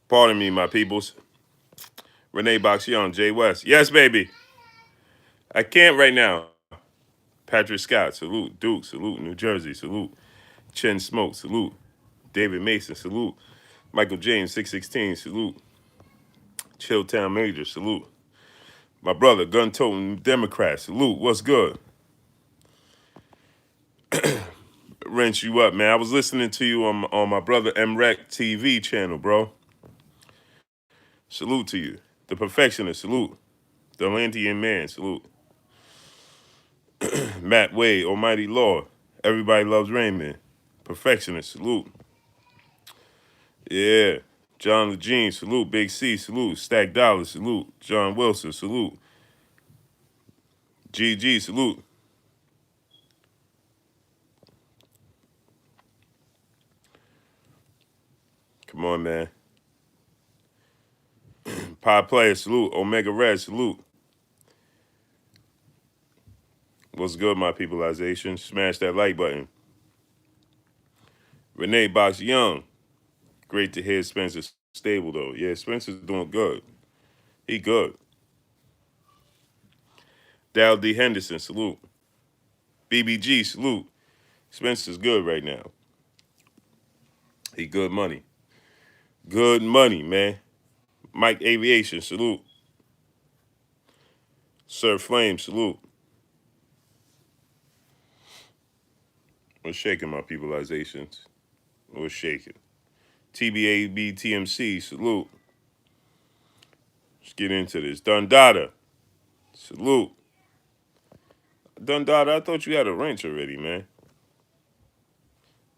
Pardon me, my peoples. Renee Box Young, Jay West. Yes, baby. I can't right now. Patrick Scott, salute. Duke, salute. New Jersey, salute. Chen Smoke, salute. David Mason, salute. Michael James, 616, salute. Chilltown Major, salute. My brother, Gun Toting Democrat, salute. What's good? Rinse you up, man. I was listening to you on my brother MREC TV channel, bro. Salute to you. The Perfectionist, salute. The Atlantean Man, salute. Matt Wade, Almighty Lord. Everybody loves Raymond. Perfectionist, salute. Yeah. John Legene, salute. Big C, salute. Stack Dollar, salute. John Wilson, salute. GG, salute. Come on, man. Pod Player, salute. Omega Red, salute. What's good, my peopleization? Smash that like button. Renee Box Young. Great to hear Spencer's stable, though. Yeah, Spencer's doing good. He good. Dal D. Henderson, salute. BBG, salute. Spencer's good right now. He good money. Good money, man. Mike Aviation, salute. Sir Flame, salute. What's shaking, my peopleizations? What's shaking? TBAB TMC, salute. Let's get into this. Dundada, salute. Dundada, I thought you had a wrench already, man.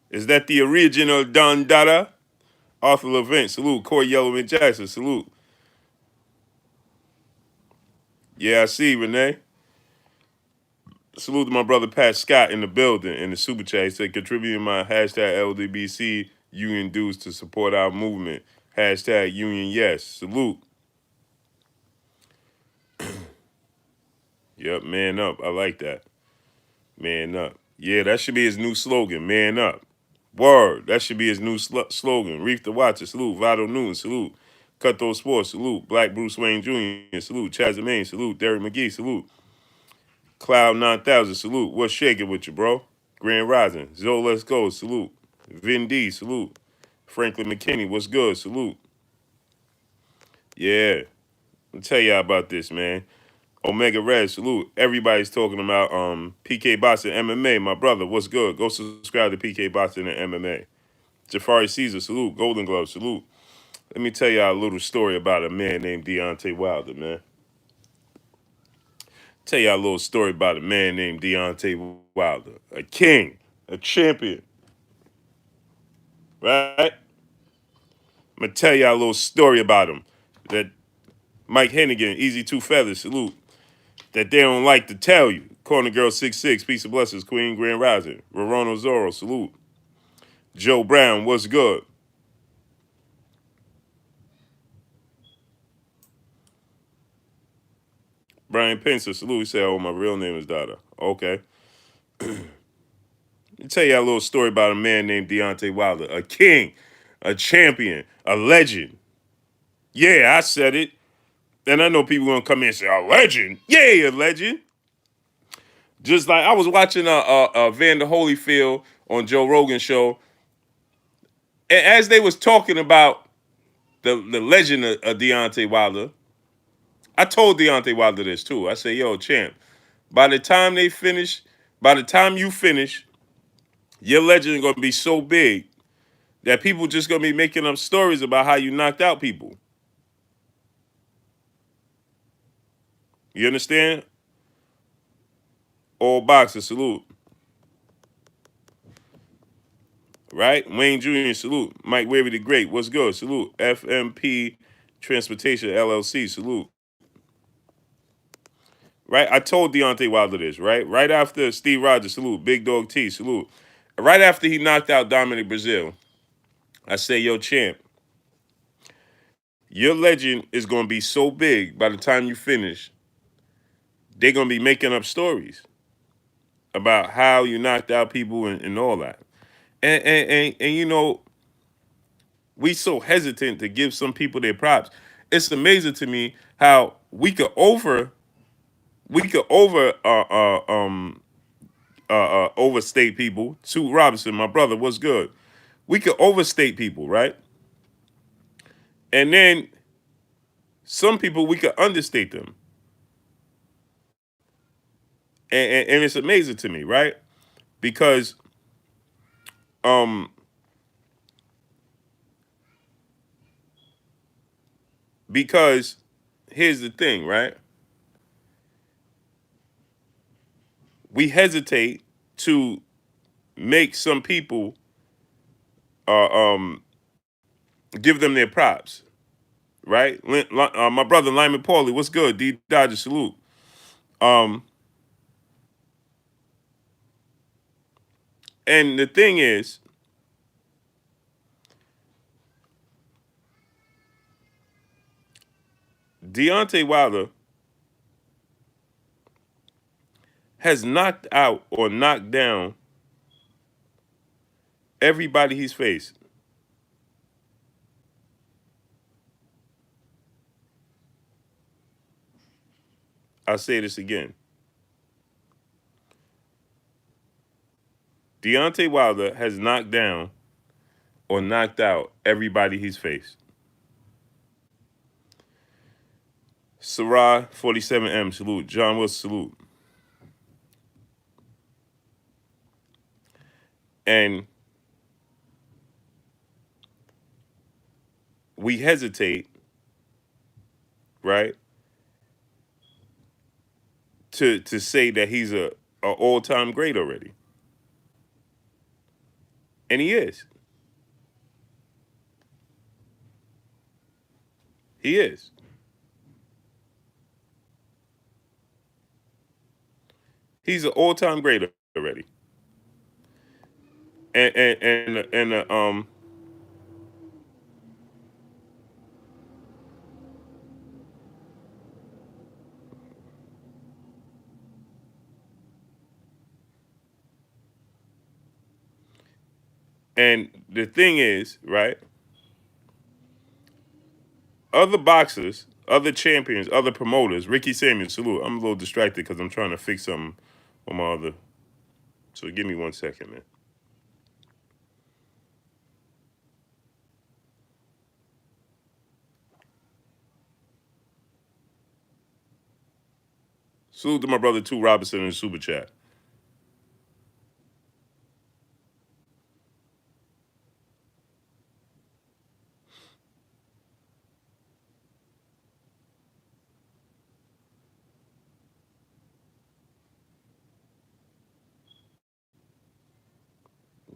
Is that the original Dundada? Arthur Levent, salute. Corey Yellowman Jackson, salute. Yeah, I see, Renee. Salute to my brother Pat Scott in the building in the super chat. He said, contributing my hashtag LDBC union dues to support our movement. Hashtag union yes. Salute. Yep, man up. I like that. Man up. Yeah, that should be his new slogan. Man up. Word. That should be his new slogan. Reef the Watcher. Salute. Vital News. Salute. Cutthroat Sports. Salute. Black Bruce Wayne Jr. Salute. Chazamain. Salute. Derek McGee. Salute. Cloud 9000. Salute. What's shaking with you, bro? Grand Rising. Zoe, let's go. Salute. Vin D. Salute. Franklin McKinney. What's good? Salute. Yeah. I'll tell y'all about this, man. Omega Red, salute. Everybody's talking about PK Boxing MMA. My brother, what's good? Go subscribe to PK Boxing and MMA. Jafari Caesar, salute. Golden Glove, salute. Let me tell y'all a little story about a man named Deontay Wilder, man. Tell y'all a little story about a man named Deontay Wilder. A king, a champion, right? I'm going to tell y'all a little story about him. That Mike Hennigan, Easy Two Feathers, salute. That they don't like to tell you. Corner Girl 66, Peace of Blessings, Queen Grand Rising. Rorono Zorro, salute. Joe Brown, what's good? Brian Pincer, salute. He said, oh, my real name is Dada. Okay. Let me tell you a little story about a man named Deontay Wilder. A king, a champion, a legend. Yeah, I said it. And I know people gonna come in and say, a legend? Yeah, a legend. Just like I was watching Vander Holyfield on Joe Rogan's show, and as they was talking about the legend of Deontay Wilder, I told Deontay Wilder this too. I said, yo, champ, by the time they finish, by the time you finish, your legend is gonna be so big that people just gonna be making up stories about how you knocked out people. You understand? All boxers, salute. Right? Wayne Jr., salute. Mike Wavy the Great, what's good? Salute. FMP Transportation LLC, salute. Right? I told Deontay Wilder this, right? Right after Steve Rogers, salute. Big Dog T, salute. Right after he knocked out Dominic Brazil, I say, yo, champ, your legend is going to be so big by the time you finish, they're going to be making up stories about how you knocked out people and all that. And you know, We so hesitant to give some people their props. It's amazing to me how we could overstate people. Sue Robinson, my brother, what's good? We could overstate people, right? And then some people we could understate them, and it's amazing to me, right? Because um because here's the thing, right? We hesitate to make some people uh, um give them their props, right? My brother Lyman Paulie, what's good? D Dodger salute. Um, and the thing is, Deontay Wilder has knocked out or knocked down everybody he's faced. I'll say this again. Deontay Wilder has knocked down or knocked out everybody he's faced. Sarah 47M, salute. John Wilson, salute. And we hesitate, right, to say that he's a all time great already, and he is. He is. He's an all time great already, and and the thing is, right? Other boxers, other champions, other promoters. Ricky Samuel, salute. I'm a little distracted because I'm trying to fix something on my other. So give me 1 second, man. Salute to my brother Two Robinson in the super chat.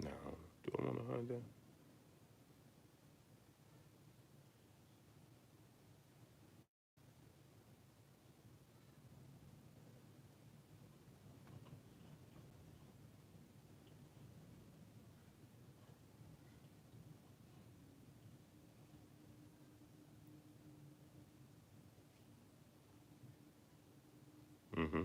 No, do I want to hide that? Mm-hmm.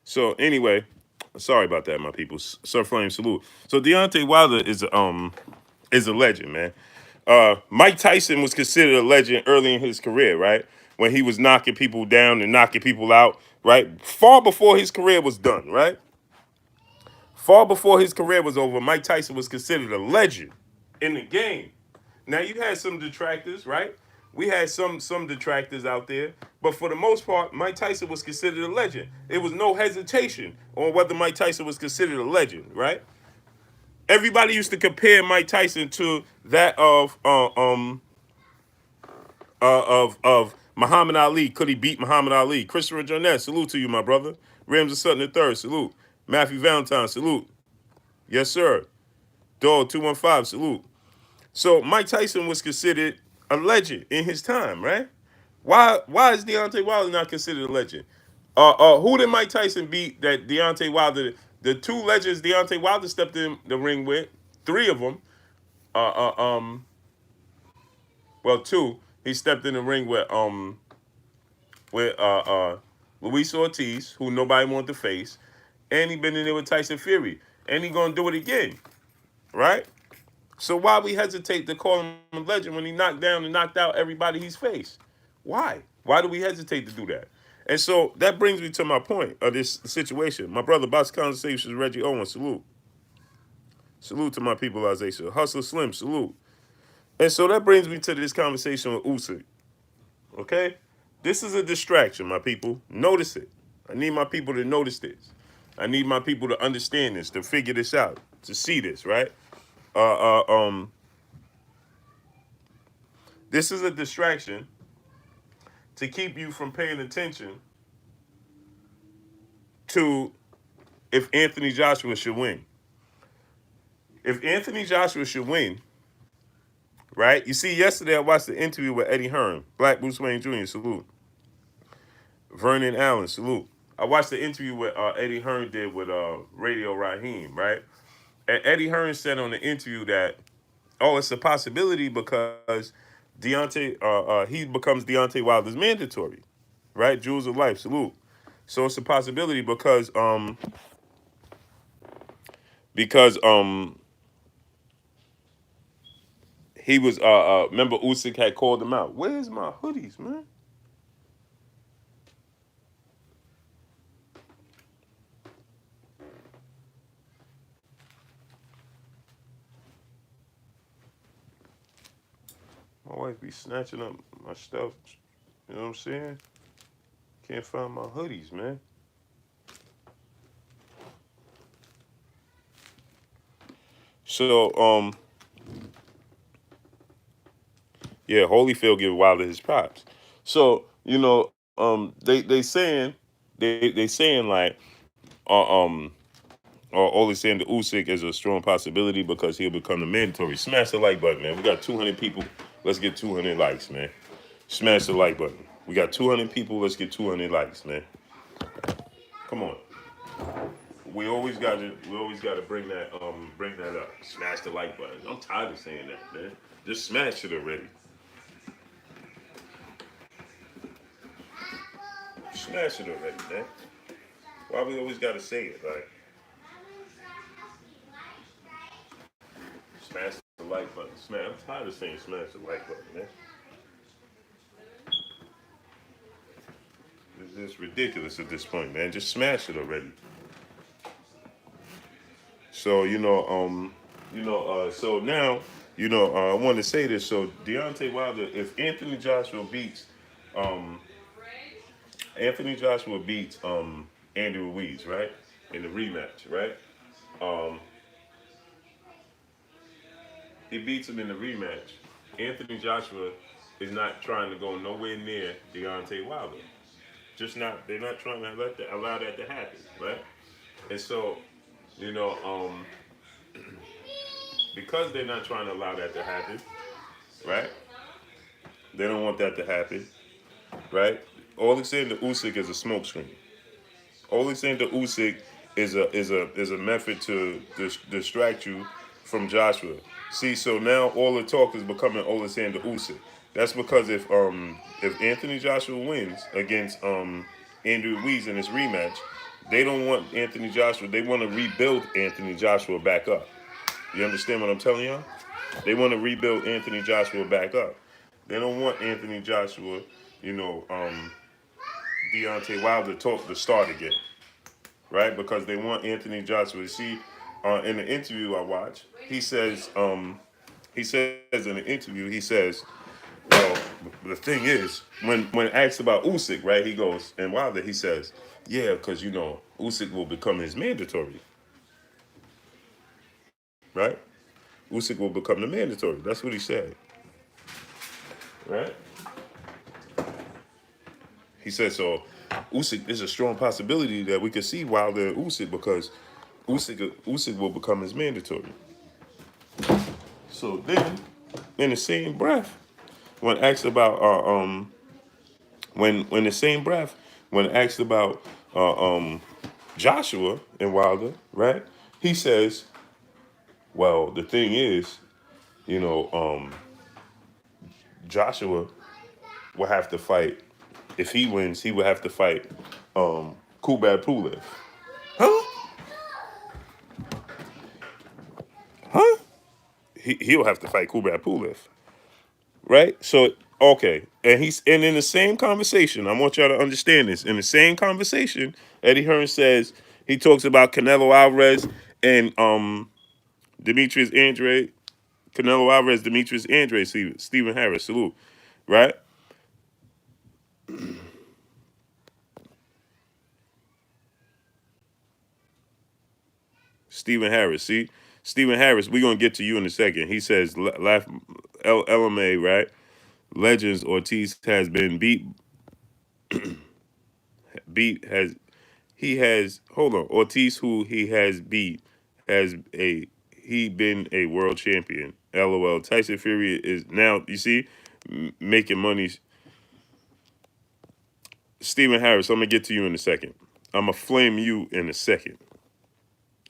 So anyway, sorry about that, my people. Sir Flame, salute. So Deontay Wilder is a legend, man. Mike Tyson was considered a legend early in his career, right? When he was knocking people down and knocking people out, right? Far before his career was done, right? Far before his career was over, Mike Tyson was considered a legend in the game. Now you had some detractors, right? We had some detractors out there, but for the most part, Mike Tyson was considered a legend. There was no hesitation on whether Mike Tyson was considered a legend, right? Everybody used to compare Mike Tyson to that of Muhammad Ali. Could he beat Muhammad Ali? Christopher Jones, salute to you, my brother. Ramsey Sutton III, salute. Matthew Valentine, salute. Yes, sir. Dog 215, salute. So Mike Tyson was considered a legend in his time, right? Why is Deontay Wilder not considered a legend? Who did Mike Tyson beat that Deontay Wilder? The two legends Deontay Wilder stepped in the ring with, three of them. Uh, uh, um, well, two. He stepped in the ring with Luis Ortiz, who nobody wanted to face, and he been in there with Tyson Fury, and he gonna do it again, right? So why we hesitate to call him a legend when he knocked down and knocked out everybody he's faced? Why? Why do we hesitate to do that? And so that brings me to my point of this situation. My brother, Box Conversations, Reggie Owens, salute. Salute to my people, Isaiah. Hustler Slim, salute. And so that brings me to this conversation with Usyk. Okay? This is a distraction, my people. Notice it. I need my people to notice this. I need my people to understand this, to figure this out, to see this, right? Uh, uh, um, this is a distraction to keep you from paying attention to if Anthony Joshua should win. If Anthony Joshua should win, right? You see, yesterday I watched the interview with Eddie Hearn, Black Bruce Wayne Jr., salute. Vernon Allen, salute. I watched the interview with Eddie Hearn did with Radio Raheem, right? And Eddie Hearn said on the interview that, oh, it's a possibility because Deontay, he becomes Deontay Wilder's mandatory, right? Jewels of Life, salute. So it's a possibility because he was remember Usyk had called him out. Where's my hoodies, man? My wife be snatching up my stuff. You know what I'm saying? Can't find my hoodies, man. So yeah, Holyfield give Wilder his props. So they saying they saying like uh, um Oleksandra Usyk is a strong possibility because he'll become the mandatory. Smash the like button, man. We got 200 people. Let's get 200 likes, man. Smash the like button. We got 200 people. Let's get 200 likes, man. Come on. We always got to bring that up. Smash the like button. I'm tired of saying that, man. Just smash it already. Smash it already, man. Why we always got to say it? Like, smash the like button. Smash. I'm tired of saying smash the like button, man. It's ridiculous at this point, man. Just smash it already. So so now, I want to say this. So Deontay Wilder, if um, Anthony Joshua beats Andy Ruiz, right, in the rematch, right? Um, he beats him in the rematch. Anthony Joshua is not trying to go nowhere near Deontay Wilder. Just not. They're not trying to allow that to happen, right? And so, you know, because they're not trying to allow that to happen, right? They don't want that to happen, right? Oleksandr Usyk is a smokescreen. Oleksandr Usyk is a method to distract you from Joshua. See, so now all the talk is becoming Oleksandr Usyk. That's because if Anthony Joshua wins against Andrew Ruiz in his rematch, they don't want Anthony Joshua. They want to rebuild Anthony Joshua back up. You understand what I'm telling y'all? They want to rebuild Anthony Joshua back up. They don't want Anthony Joshua, you know, Deontay Wilder talk to start again, right? Because they want Anthony Joshua. You see, in the interview I watched, he says in the interview, he says, well, the thing is, when asked about Usyk, right, he goes, and Wilder, he says, yeah, because, Usyk will become his mandatory, right? Usyk will become the mandatory. That's what he said, right? He said, so Usyk, there's a strong possibility that we could see Wilder and Usyk because Usyk will become his mandatory. So then, in the same breath, when asked about when the same breath when asked about Joshua and Wilder, right? He says, well, the thing is, you know, Joshua will have to fight. If he wins, he would have to fight Kubrat Pulev. Huh? Huh? He'll have to fight Kubrat Pulev. Right? So okay. And in the same conversation, I want y'all to understand this. In the same conversation, Eddie Hearn says he talks about Canelo Alvarez and Demetrius Andre, Canelo Alvarez, Demetrius Andre, Stephen Harris, salute. Right? Stephen Harris. See? Stephen Harris, we're gonna get to you in a second. He says LMA, right? Legends Ortiz has been beat has he has hold on Ortiz who he has beat has a he been a world champion. LOL. Tyson Fury is now you see making money. Stephen Harris, I'm gonna get to you in a second. I'm gonna flame you in a second.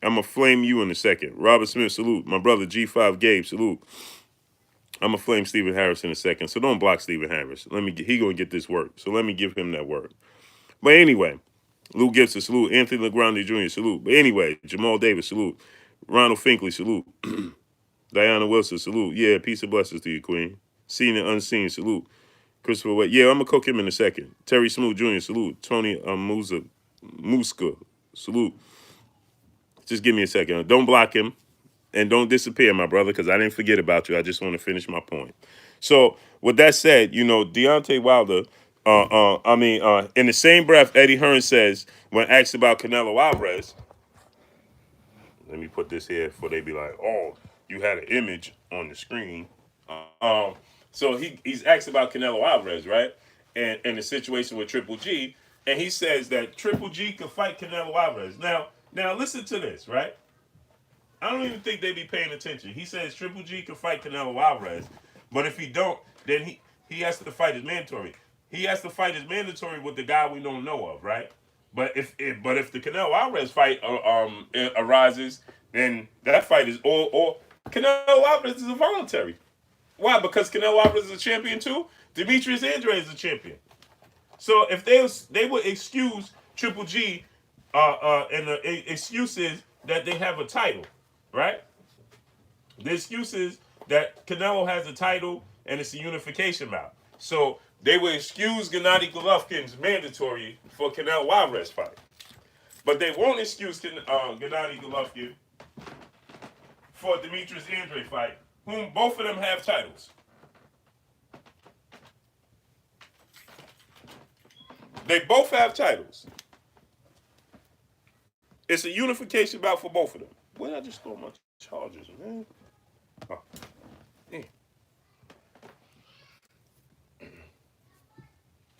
I'm gonna flame you in a second. Robert Smith, salute. My brother G5 Gabe, salute. I'm gonna flame Stephen Harris in a second. So don't block Stephen Harris. He gonna get this work. So let me give him that work. But anyway, Lou Gibson, salute. Anthony LeGrande Jr., salute. But anyway, Jamal Davis, salute. Ronald Finkley, salute. Diana Wilson, salute. Yeah, peace and blessings to you, Queen. Seen and unseen, salute. Christopher Wade. Yeah, I'm gonna cook him in a second. Terry Smoot Jr., salute. Tony Muska, salute. Just give me a second. Don't block him and don't disappear, my brother, because I didn't forget about you. I just want to finish my point. So, with that said, Deontay Wilder, in the same breath, Eddie Hearn says, when asked about Canelo Alvarez, let me put this here before they be like, oh, you had an image on the screen. So he's asked about Canelo Alvarez, right? And the situation with Triple G, and he says that Triple G could fight Canelo Alvarez. Now listen to this, right? I don't even think they be paying attention. He says Triple G can fight Canelo Alvarez, but if he don't, then he has to fight his mandatory. He has to fight his mandatory with the guy we don't know of, right? But if the Canelo Alvarez fight arises, then that fight is or Canelo Alvarez is a voluntary. Why? Because Canelo Alvarez is a champion too. Demetrius Andre is a champion. So if they would excuse Triple G, and the excuse is that they have a title, right? The excuse is that Canelo has a title and it's a unification bout. So they would excuse Gennady Golovkin's mandatory for Canelo Alvarez fight, but they won't excuse Gennady Golovkin for Demetrius Andre fight, whom both of them have titles. They both have titles. It's a unification bout for both of them. Where did I just throw my chargers, man? Oh, yeah.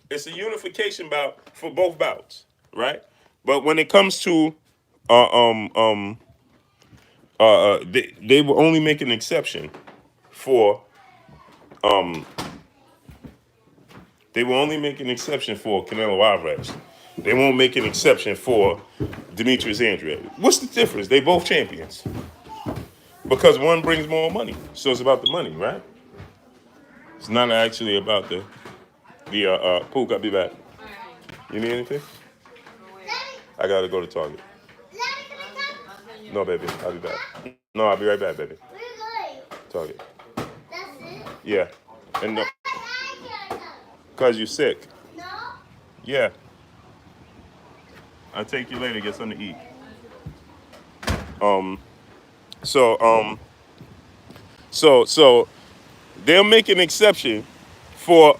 It's a unification bout for both bouts, right? But when it comes to they will only make an exception for they will only make an exception for Canelo Alvarez. They won't make an exception for Demetrius Andre. What's the difference? They both champions. Because one brings more money. So it's about the money, right? It's not actually about the Pook, I'll be back. You need anything? I gotta go to Target. No, baby, I'll be back. No, I'll be right back, baby. Where are you going? Target. That's it? Yeah. And because you're sick. No? Yeah. I'll take you later, get something to eat. So so they'll make an exception for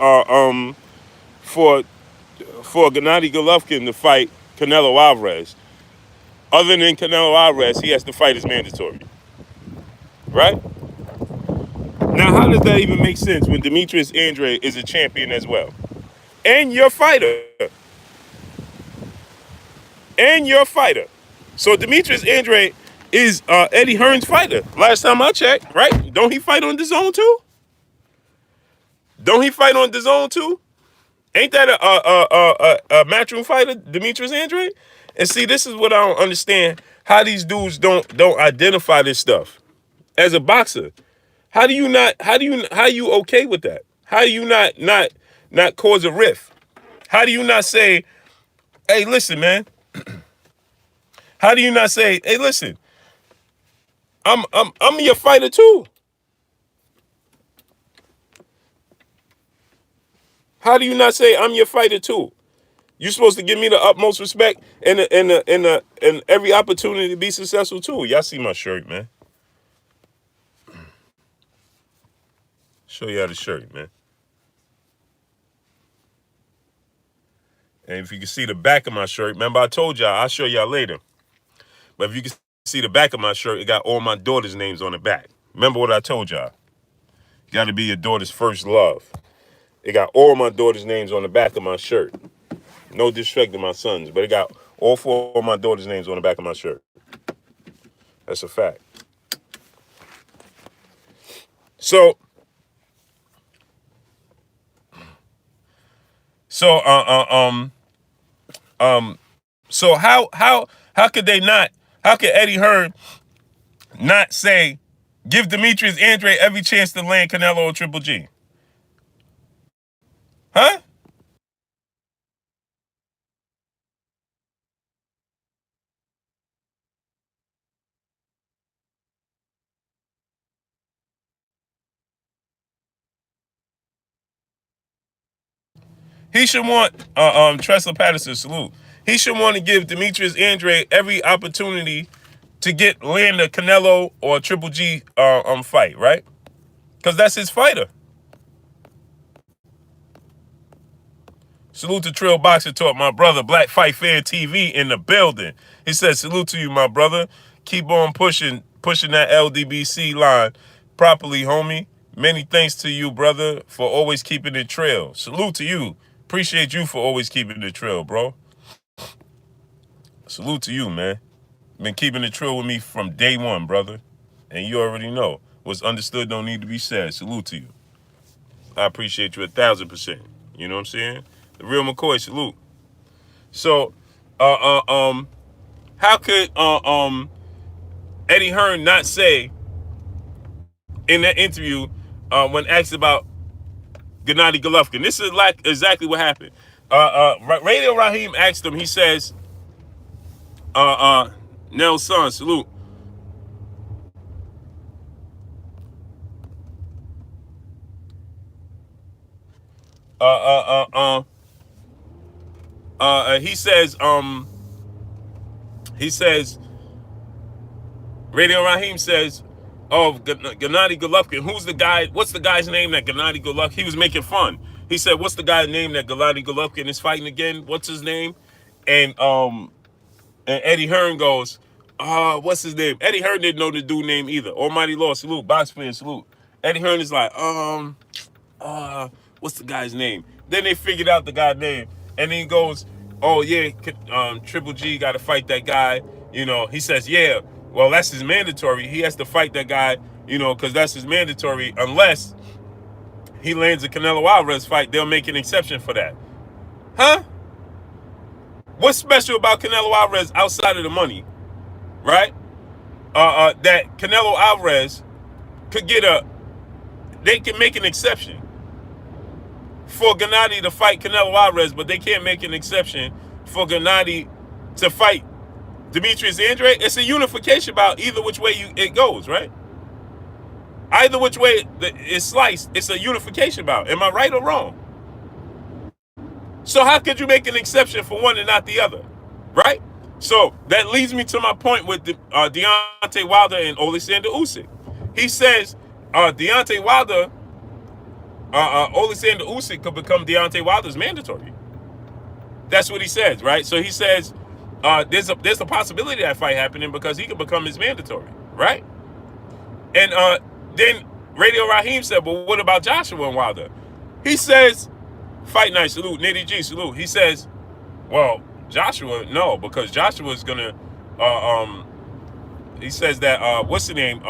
for Gennady Golovkin to fight Canelo Alvarez. Other than Canelo Alvarez, he has to fight his mandatory. Right? Now, how does that even make sense when Demetrius Andre is a champion as well? And your fighter. And your fighter. So Demetrius Andre is Eddie Hearn's fighter. Last time I checked, right? Don't he fight on DAZN too? Don't he fight on DAZN too? Ain't that a matchroom fighter, Demetrius Andre? And see, this is what I don't understand: how these dudes don't identify this stuff. As a boxer, how do you not? How you okay with that? How do you not not cause a rift? How do you not say, hey, listen, man? How do you not say, hey, listen, I'm your fighter too? How do you not say I'm your fighter too? You're supposed to give me the utmost respect and every opportunity to be successful too. Y'all see my shirt, man. Show y'all the shirt, man. And if you can see the back of my shirt, remember I told y'all, I'll show y'all later. But if you can see the back of my shirt, it got all my daughter's names on the back. Remember what I told y'all. You got to be your daughter's first love. It got all my daughter's names on the back of my shirt. No disrespect to my sons, but it got all four of my daughter's names on the back of my shirt. That's a fact. So, so, so how could they not? How could Eddie Hearn not say, give Demetrius Andre every chance to land Canelo or Triple G? Huh? He should want Tressler Patterson salute. He should want to give Demetrius Andre every opportunity to land a Canelo or a Triple G fight, right? Because that's his fighter. Salute to Trill Boxer Talk, my brother. Black Fight Fan TV in the building. He said, salute to you, my brother. Keep on pushing that LDBC line properly, homie. Many thanks to you, brother, for always keeping it trail. Salute to you. Appreciate you for always keeping it trail, bro. Salute to you, man. Been keeping it trail with me from day one, brother. And you already know. What's understood don't need to be said. Salute to you. I appreciate you 1,000%. You know what I'm saying? The real McCoy, salute. So, how could Eddie Hearn not say in that interview when asked about Gennady Golovkin? This is like exactly what happened. Radio Raheem asked him. He says, Nelson, salute. He says, Radio Raheem says, oh, Gennady Golovkin, who's the guy, what's the guy's name that Gennady Golovkin, he was making fun. He said, what's the guy's name that Gennady Golovkin is fighting again? What's his name? And Eddie Hearn goes, what's his name? Eddie Hearn didn't know the dude name either. Almighty Law, salute. Box fan, salute. Eddie Hearn is like, what's the guy's name? Then they figured out the guy's name. And then he goes, oh, yeah, Triple G got to fight that guy. You know, he says, yeah, well, that's his mandatory. He has to fight that guy, you know, because that's his mandatory. Unless he lands a Canelo Alvarez fight, they'll make an exception for that. Huh? What's special about Canelo Alvarez outside of the money, right? That Canelo Alvarez could they can make an exception for Gennady to fight Canelo Alvarez, but they can't make an exception for Gennady to fight Demetrius Andre. It's a unification bout either which way it goes, right? Either which way it's sliced, it's a unification bout. Am I right or wrong? So how could you make an exception for one and not the other, right? So that leads me to my point with Deontay Wilder and Oleksandra Usyk. He says Deontay Wilder, Oleksandra Usyk could become Deontay Wilder's mandatory. That's what he says, right? So he says there's a possibility of that fight happening because he could become his mandatory, right? And then Radio Raheem said, well, what about Joshua and Wilder? He says, Fight Night, salute. Nitty G, salute. He says, well, Joshua, no, because Joshua's gonna he says that what's the name?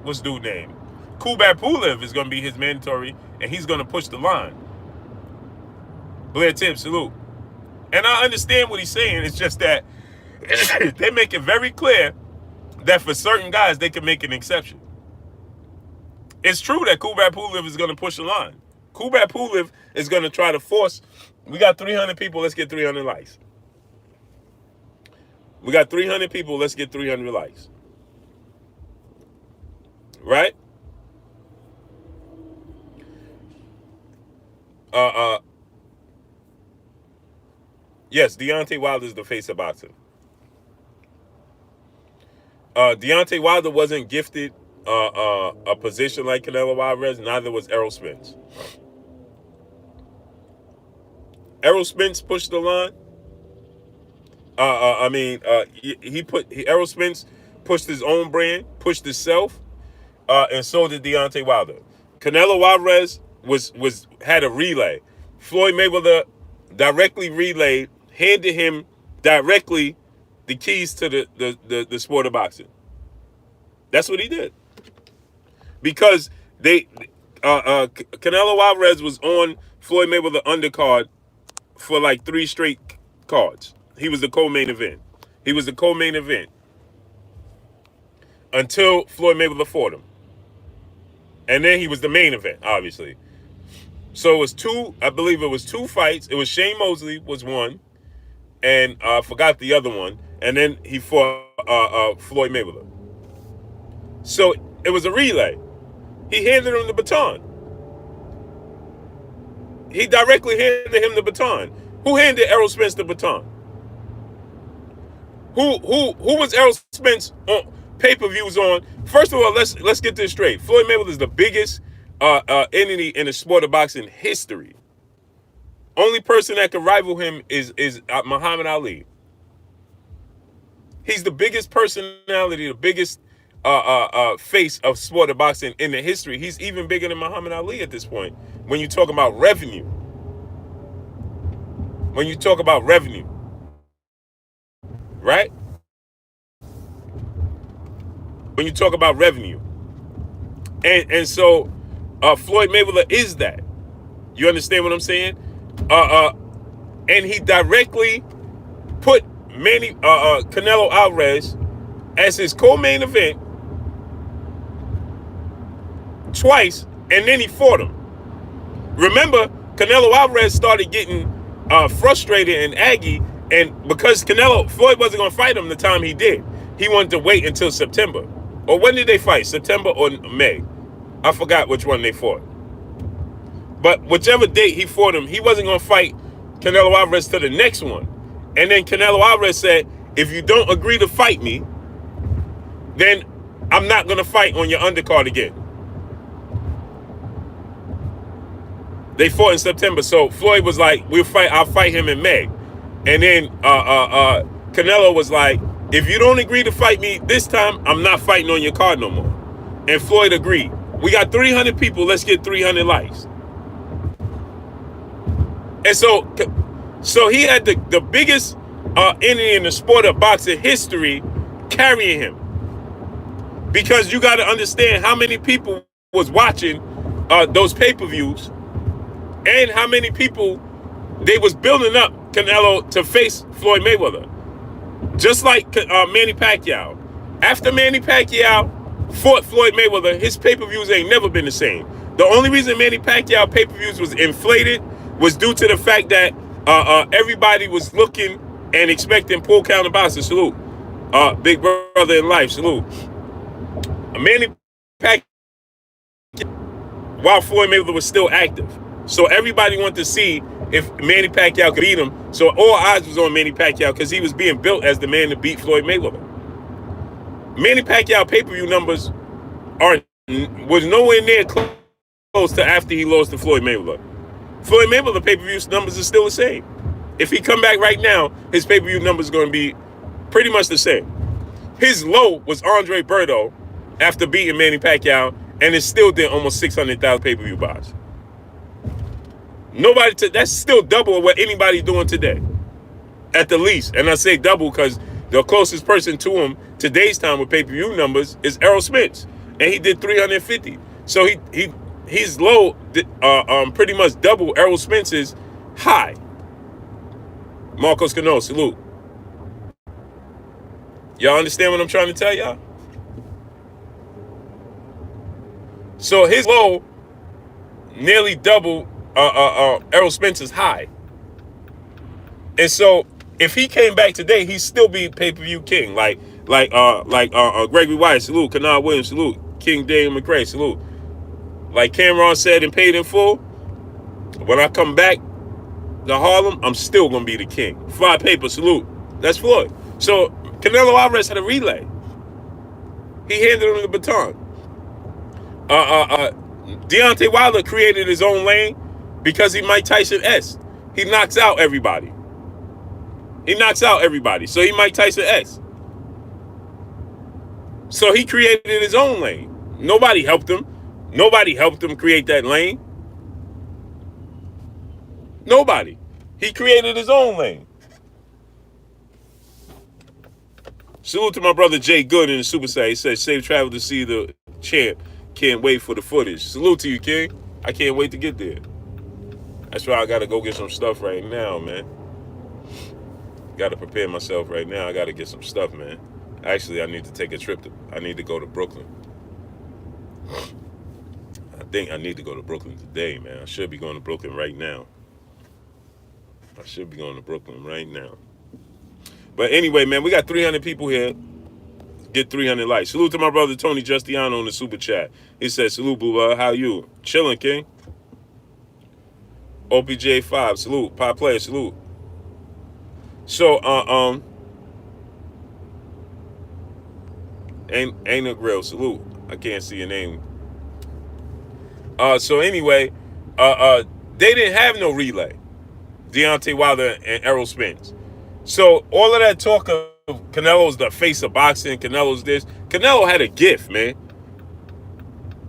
What's dude's name? Kubrat Pulev is gonna be his mandatory, and he's gonna push the line. Blair Tip, salute. And I understand what he's saying. It's just that they make it very clear that for certain guys they can make an exception. It's true that Kubrat Pulev is gonna push the line. Kubrat Pulev is going to try to force. We got 300 people. Let's get 300 likes. We got 300 people. Let's get 300 likes. Right? Uh, uh, yes, Deontay Wilder is the face of boxing. Deontay Wilder wasn't gifted a position like Canelo Alvarez. Neither was Errol Spence. Errol Spence pushed the line. Errol Spence pushed his own brand, pushed himself, and so did Deontay Wilder. Canelo Alvarez had a relay. Floyd Mayweather directly relayed, handed him directly the keys to the sport of boxing. That's what he did. Because Canelo Alvarez was on Floyd Mayweather undercard for like 3 straight cards. He was the co-main event. He was the co-main event until Floyd Mayweather fought him. And then he was the main event, obviously. So it was I believe it was 2 fights. It was Shane Mosley was one, and I forgot the other one. And then he fought Floyd Mayweather. So it was a relay. He handed him the baton. He directly handed him the baton. Who handed Errol Spence the baton? Who was Errol Spence on pay-per-views on? First of all, let's get this straight. Floyd Mayweather is the biggest entity in the sport of boxing history. Only person that can rival him is Muhammad Ali. He's the biggest personality, the biggest face of sport of boxing in the history. He's even bigger than Muhammad Ali at this point. When you talk about revenue. When you talk about revenue. Right? When you talk about revenue. And so Floyd Mayweather is that. You understand what I'm saying? And he directly put Canelo Alvarez as his co-main event twice, and then he fought him. Remember, Canelo Alvarez started getting frustrated and aggy, and because Floyd wasn't going to fight him the time he did, he wanted to wait until September. Or when did they fight? September or May? I forgot which one they fought. But whichever date he fought him, he wasn't going to fight Canelo Alvarez to the next one. And then Canelo Alvarez said, if you don't agree to fight me, then I'm not going to fight on your undercard again. They fought in September. So Floyd was like, I'll fight him in May. And then Canelo was like, if you don't agree to fight me this time, I'm not fighting on your card no more. And Floyd agreed. We got 300 people. Let's get 300 likes. And so he had the biggest entity in the sport of boxing history carrying him. Because you got to understand how many people was watching those pay-per-views and how many people they was building up Canelo to face Floyd Mayweather. Just like Manny Pacquiao. After Manny Pacquiao fought Floyd Mayweather, his pay-per-views ain't never been the same. The only reason Manny Pacquiao pay-per-views was inflated was due to the fact that everybody was looking and expecting Paul Counter boxing. Salute. Big brother in life. Salute. Manny Pacquiao, while Floyd Mayweather was still active. So everybody wanted to see if Manny Pacquiao could beat him. So all eyes was on Manny Pacquiao because he was being built as the man to beat Floyd Mayweather. Manny Pacquiao pay-per-view numbers was nowhere near close to after he lost to Floyd Mayweather. Floyd Mayweather pay-per-view numbers are still the same. If he come back right now, his pay-per-view numbers are going to be pretty much the same. His low was Andre Berto after beating Manny Pacquiao, and it still did almost 600,000 pay-per-view buys. That's still double what anybody's doing today, at the least. And I say double because the closest person to him today's time with pay-per-view numbers is Errol Spence, and he did 350. So he's low, pretty much double Errol Spence's high. Marcos Cano, salute. Y'all understand what I'm trying to tell y'all? So his low nearly double Errol Spence's high. And so if he came back today, he'd still be pay-per-view king. Gregory Wyatt, salute. Kennard Williams, salute. King Daniel McRae, salute. Like Cameron said and paid in full, when I come back to Harlem, I'm still gonna be the king. Fly paper, salute. That's Floyd. So Canelo Alvarez had a relay. He handed him the baton. Deontay Wilder created his own lane because he Mike Tyson S. He knocks out everybody. He knocks out everybody. So he Mike Tyson S. So he created his own lane. Nobody helped him. Nobody helped him create that lane. Nobody. He created his own lane. Salute to my brother Jay Good in the Super Saiyan. He says, safe travel to see the champ. Can't wait for the footage. Salute to you, King. I can't wait to get there. That's why I got to go get some stuff right now, man. Got to prepare myself right now. I got to get some stuff, man. Actually, I need to take a trip. I need to go to Brooklyn. I think I need to go to Brooklyn today, man. I should be going to Brooklyn right now. But anyway, man, we got 300 people here. Get 300 likes. Salute to my brother Tony Justiano in the super chat. He said, salute, boo. How you? Chilling, King. OPJ5, salute. Pop player, salute. So, ain't a grill, salute. I can't see your name. So anyway, they didn't have no relay. Deontay Wilder and Errol Spence. So all of that talk of Canelo's the face of boxing, Canelo's this. Canelo had a gift, man.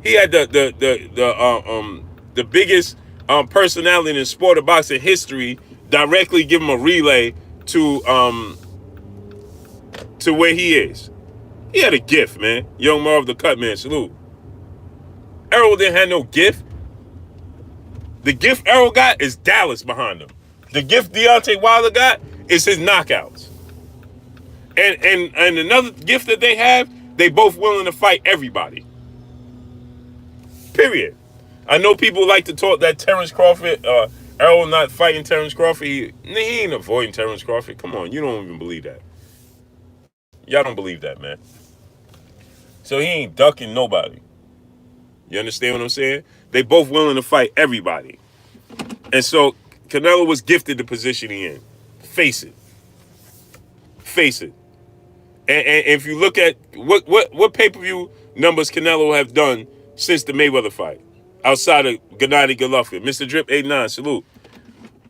He had the biggest personality in the sport of boxing history directly give him a relay to where he is. He had a gift, man. Young Marv the Cut Man, salute. Errol didn't have no gift. The gift Errol got is Dallas behind him. The gift Deontay Wilder got is his knockouts. And another gift that they have, they both willing to fight everybody. Period. I know people like to talk that Terrence Crawford, Errol not fighting Terrence Crawford. He ain't avoiding Terrence Crawford. Come on, you don't even believe that. Y'all don't believe that, man. So he ain't ducking nobody. You understand what I'm saying? They both willing to fight everybody. And so Canelo was gifted the position he in. Face it. And if you look at what pay-per-view numbers Canelo have done since the Mayweather fight, outside of Gennady Golovkin, Mr. Drip 89, salute.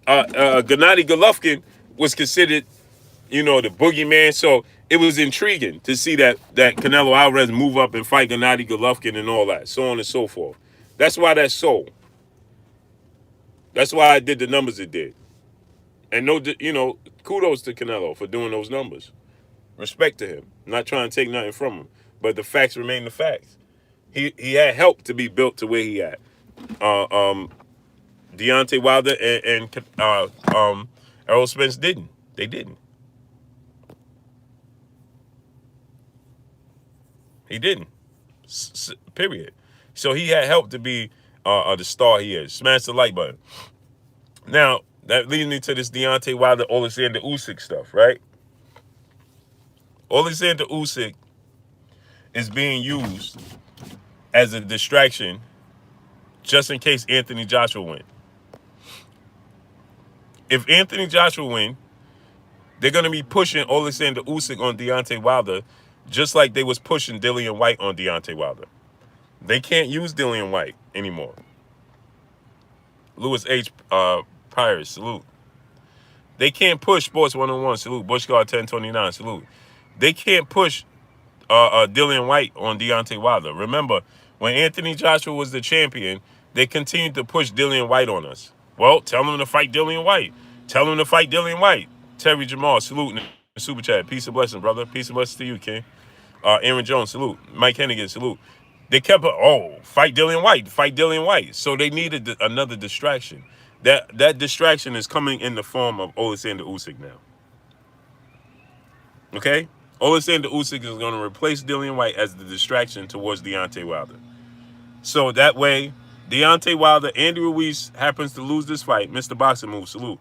Gennady Golovkin was considered, the boogeyman. So it was intriguing to see that Canelo Alvarez move up and fight Gennady Golovkin and all that, so on and so forth. That's why that sold. That's why I did the numbers it did. And kudos to Canelo for doing those numbers. Respect to him. I'm not trying to take nothing from him, but the facts remain the facts. He had help to be built to where he at. Deontay Wilder and Errol Spence didn't. They didn't. He didn't. Period. So he had help to be the star he is. Smash the like button. Now, that leads me to this Deontay Wilder, Oleksandra Usyk stuff, right? Oleksandra Usyk is being used as a distraction just in case Anthony Joshua win. If Anthony Joshua win, they're going to be pushing Oleksandra Usyk on Deontay Wilder just like they was pushing Dillian White on Deontay Wilder. They can't use Dillian White anymore. Louis H. Pirates, salute. They can't push Sports 101, salute. Bushguard 1029, salute. They can't push Dillian White on Deontay Wilder. Remember, when Anthony Joshua was the champion, they continued to push Dillian White on us. Well, tell him to fight Dillian White. Tell him to fight Dillian White. Terry Jamal, salute in the super chat. Peace and blessings, brother. Peace and blessings to you, King. Aaron Jones, salute. Mike Hennigan, salute. They kept, fight Dillian White. Fight Dillian White. So they needed another distraction. That distraction is coming in the form of Oleksandra Usyk now. Okay? Oleksandra Usyk is going to replace Dillian White as the distraction towards Deontay Wilder. So that way, Deontay Wilder, Andy Ruiz happens to lose this fight. Mr. Boxing Move, salute.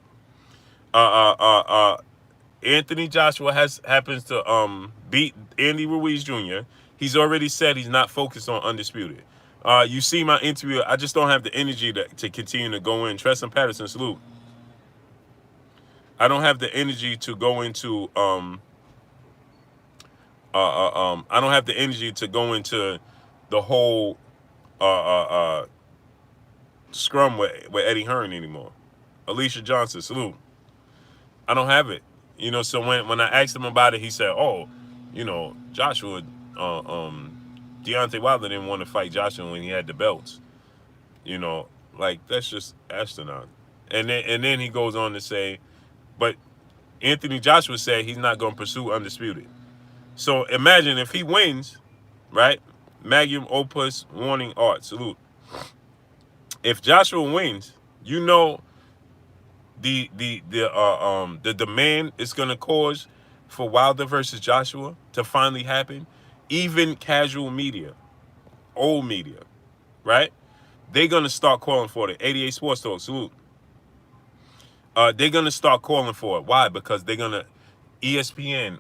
Uh, uh, uh, uh, Anthony Joshua happens to beat Andy Ruiz Jr. He's already said he's not focused on undisputed. You see my interview. I just don't have the energy to continue to go in. Treston Patterson, salute. I don't have the energy to go into I don't have the energy to go into the whole uh, uh, uh, scrum with Eddie Hearn anymore. Alicia Johnson, salute. I don't have it. So when I asked him about it, he said, "Oh, Joshua, Deontay Wilder didn't want to fight Joshua when he had the belts. You know, like that's just astronaut." And then he goes on to say, "But Anthony Joshua said he's not going to pursue undisputed." So imagine if he wins, right? Magnum opus warning art salute. If Joshua wins, you know the demand it's gonna cause for Wilder versus Joshua to finally happen. Even casual media, old media, right? They're gonna start calling for it. 88 Sports Talk, salute. They're gonna start calling for it. Why? Because they're gonna ESPN,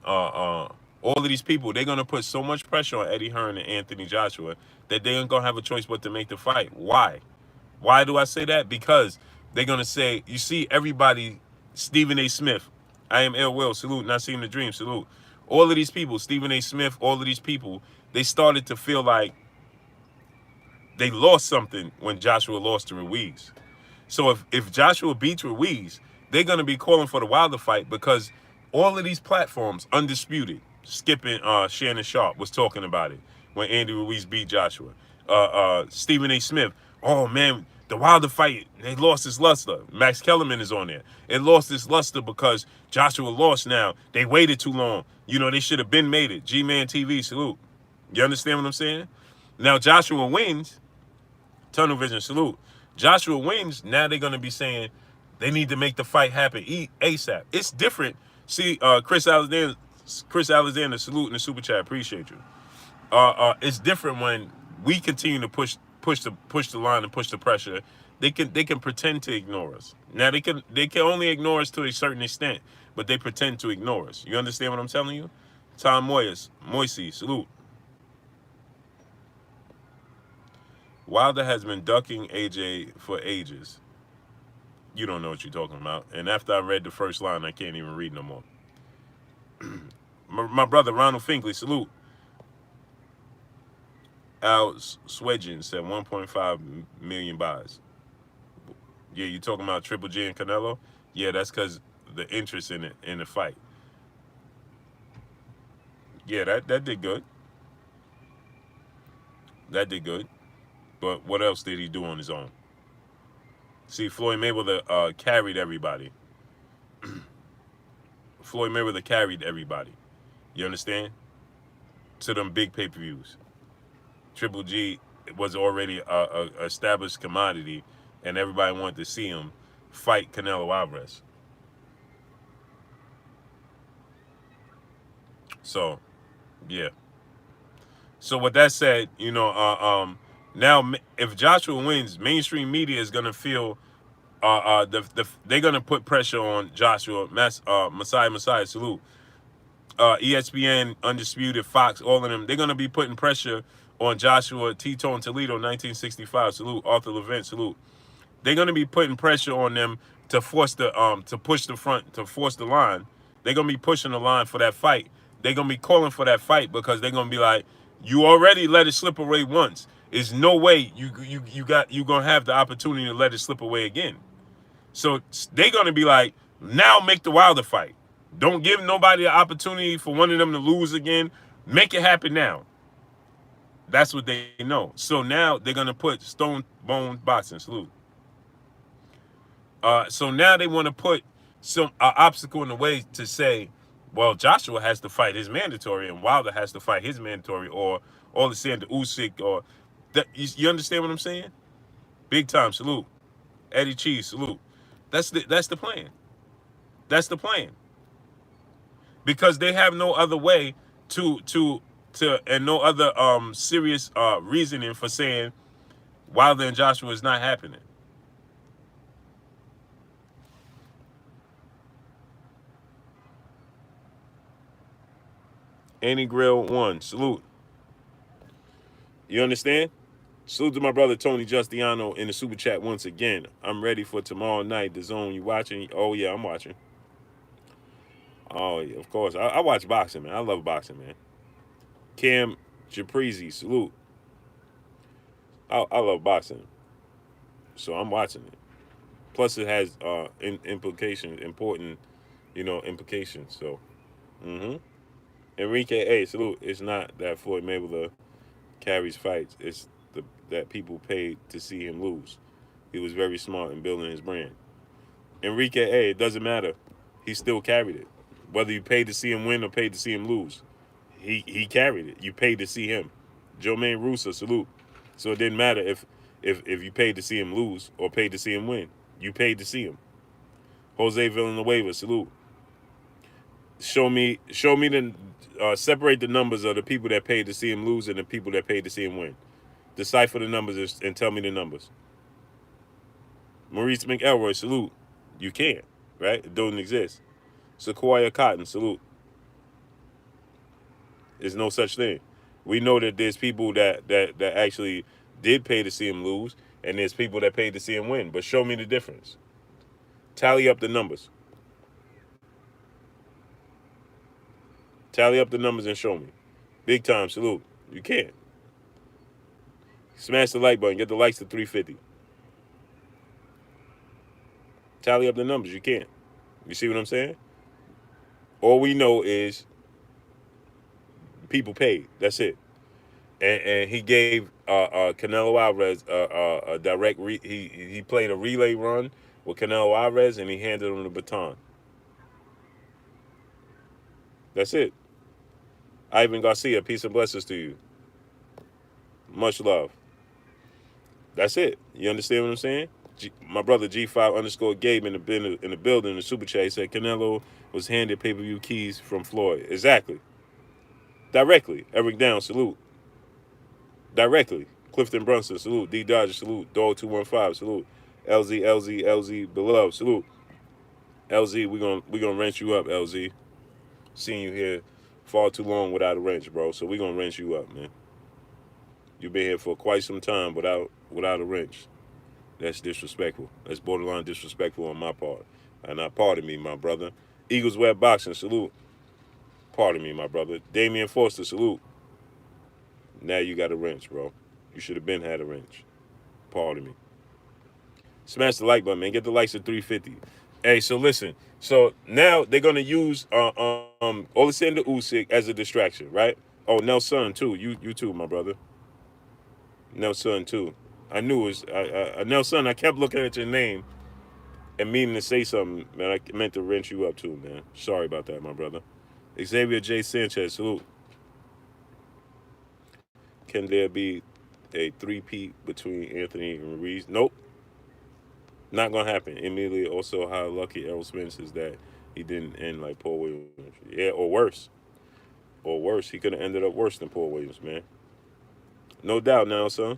all of these people, they're gonna put so much pressure on Eddie Hearn and Anthony Joshua that they ain't gonna have a choice but to make the fight. Why? Why do I say that? Because they're gonna say, you see, everybody, Stephen A. Smith, I am ill will, salute, not seeing the dream, salute. All of these people, Stephen A. Smith, all of these people, they started to feel like they lost something when Joshua lost to Ruiz. So if Joshua beats Ruiz, they're gonna be calling for the Wilder fight because all of these platforms, undisputed, skipping Shannon Sharp was talking about it when Andy Ruiz beat Joshua. Stephen A. Smith, oh man, the Wilder fight, they lost its luster. Max Kellerman is on there. It lost its luster because Joshua lost now. They waited too long. They should have been made it. G-Man TV, salute. You understand what I'm saying? Now Joshua wins, Tunnel Vision, salute. Joshua wins, now they're going to be saying they need to make the fight happen ASAP. It's different. See, Chris Alexander, salute in the super chat. Appreciate you. It's different when we continue to push the line and push the pressure. They can pretend to ignore us. Now they can only ignore us to a certain extent, but they pretend to ignore us. You understand what I'm telling you? Tom Moisey, salute. Wilder has been ducking AJ for ages. You don't know what you're talking about. And after I read the first line, I can't even read no more. my brother Ronald Finkley, salute. Al Swedgen said 1.5 million buys. Yeah, you talking about Triple G and Canelo? Yeah, that's because the interest in the fight. Yeah, that did good. That did good. But what else did he do on his own? See, Floyd Mayweather carried everybody. Floyd Mayweather carried everybody. You understand? To them big pay-per-views. Triple G was already a established commodity, and everybody wanted to see him fight Canelo Alvarez. So, yeah. So with that said, now if Joshua wins, mainstream media is gonna feel they're gonna put pressure on Joshua, Messiah, salute. ESPN, Undisputed, Fox, all of them, they're gonna be putting pressure on Joshua, Tito and Toledo, 1965, salute. Arthur Levent, salute. They're gonna be putting pressure on them to force to push the front, to force the line. They're gonna be pushing the line for that fight. They're gonna be calling for that fight because they're gonna be like, you already let it slip away once. There's no way you gonna have the opportunity to let it slip away again. So they're gonna be like, now make the Wilder fight. Don't give nobody the opportunity for one of them to lose again. Make it happen now. That's what they know. So now they're gonna put Stone Bone Boxing, salute. So now they want to put some obstacle in the way to say, well, Joshua has to fight his mandatory and Wilder has to fight his mandatory, or Oleksandra Usyk, or you understand what I'm saying? Big time, salute. Eddie Cheese, salute. That's the plan. That's the plan. Because they have no other way to and no other serious reasoning for saying Wilder and Joshua is not happening. Annie Grill one. Salute. You understand? Salute to my brother Tony Justiano in the super chat once again. I'm ready for tomorrow night. The Zone. You watching? Oh yeah, I'm watching. Oh yeah, of course. I watch boxing, man. I love boxing, man. Cam Japrizi, salute. I love boxing, so I'm watching it. Plus, it has implications, important, implications. So, mm-hmm. Enrique, hey, salute. It's not that Floyd Mayweather carries fights. It's that people paid to see him lose. He was very smart in building his brand. Enrique, hey, it doesn't matter. He still carried it. Whether you paid to see him win or paid to see him lose, he carried it. You paid to see him. Jermaine Russo, salute. So it didn't matter if you paid to see him lose or paid to see him win. You paid to see him. Jose Villanueva, salute. Show me the separate the numbers of the people that paid to see him lose and the people that paid to see him win. Decipher the numbers and tell me the numbers. Maurice McElroy, salute. You can't, right? It doesn't exist. Sequoia Cotton, salute. There's no such thing. We know that there's people that actually did pay to see him lose, and there's people that paid to see him win. But show me the difference. Tally up the numbers. Tally up the numbers and show me. Big time, salute. You can't. Smash the like button. Get the likes to 350. Tally up the numbers. You can't. You see what I'm saying? All we know is people paid. That's it. And he gave Canelo Alvarez a direct. He played a relay run with Canelo Alvarez, and he handed him the baton. That's it. Ivan Garcia, peace and blessings to you. Much love. That's it. You understand what I'm saying? My brother G5 underscore Gabe in the building in the super chat, he said Canelo was handed pay-per-view keys from Floyd. Exactly. Directly. Eric Down, salute. Directly. Clifton Brunson, salute. D Dodger, salute. Dog 215, salute. LZ, beloved, salute. LZ, we gonna wrench you up, LZ. Seeing you here far too long without a wrench, bro. So we gonna wrench you up, man. You've been here for quite some time without a wrench. That's disrespectful. That's borderline disrespectful on my part. And pardon me, my brother. Eagles Web Boxing, salute. Pardon me, my brother. Damian Foster, salute. Now you got a wrench, bro. You should have been had a wrench. Pardon me. Smash the like button, man. Get the likes at 350. Hey, so listen. So now they're gonna use Oleksandra Usyk as a distraction, right? Oh, Nelson too. You too, my brother. Nelson too. I knew it was Nelson. I kept looking at your name and meaning to say something, man. I meant to wrench you up too, man. Sorry about that, my brother. Xavier J. Sanchez, salute. Can there be a three-peat between Anthony and Ruiz? Nope. Not gonna happen. Immediately also how lucky Errol Spence is that he didn't end like Paul Williams. Yeah, or worse. Or worse. He could have ended up worse than Paul Williams, man. No doubt now, son.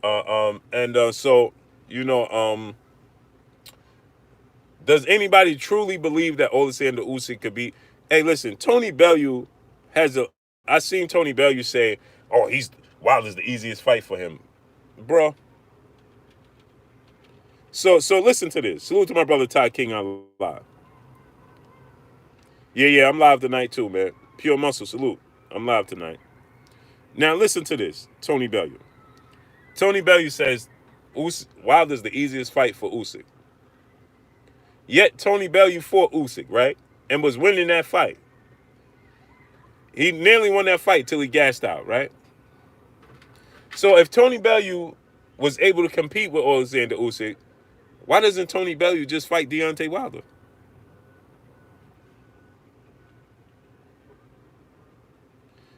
So, does anybody truly believe that Oleksandr Usyk could be? Hey, listen, Tony Bellew has a. I seen Tony Bellew say, "Oh, he's Wilder's the easiest fight for him, bro." So listen to this. Salute to my brother Ty King on live. Yeah, I'm live tonight too, man. Pure Muscle, salute. I'm live tonight. Now listen to this, Tony Bellew. Tony Bellew says Wilder's the easiest fight for Usyk. Yet Tony Bellew fought Usyk, right? And was winning that fight. He nearly won that fight till he gassed out, right? So if Tony Bellew was able to compete with Oleksandr Usyk, why doesn't Tony Bellew just fight Deontay Wilder?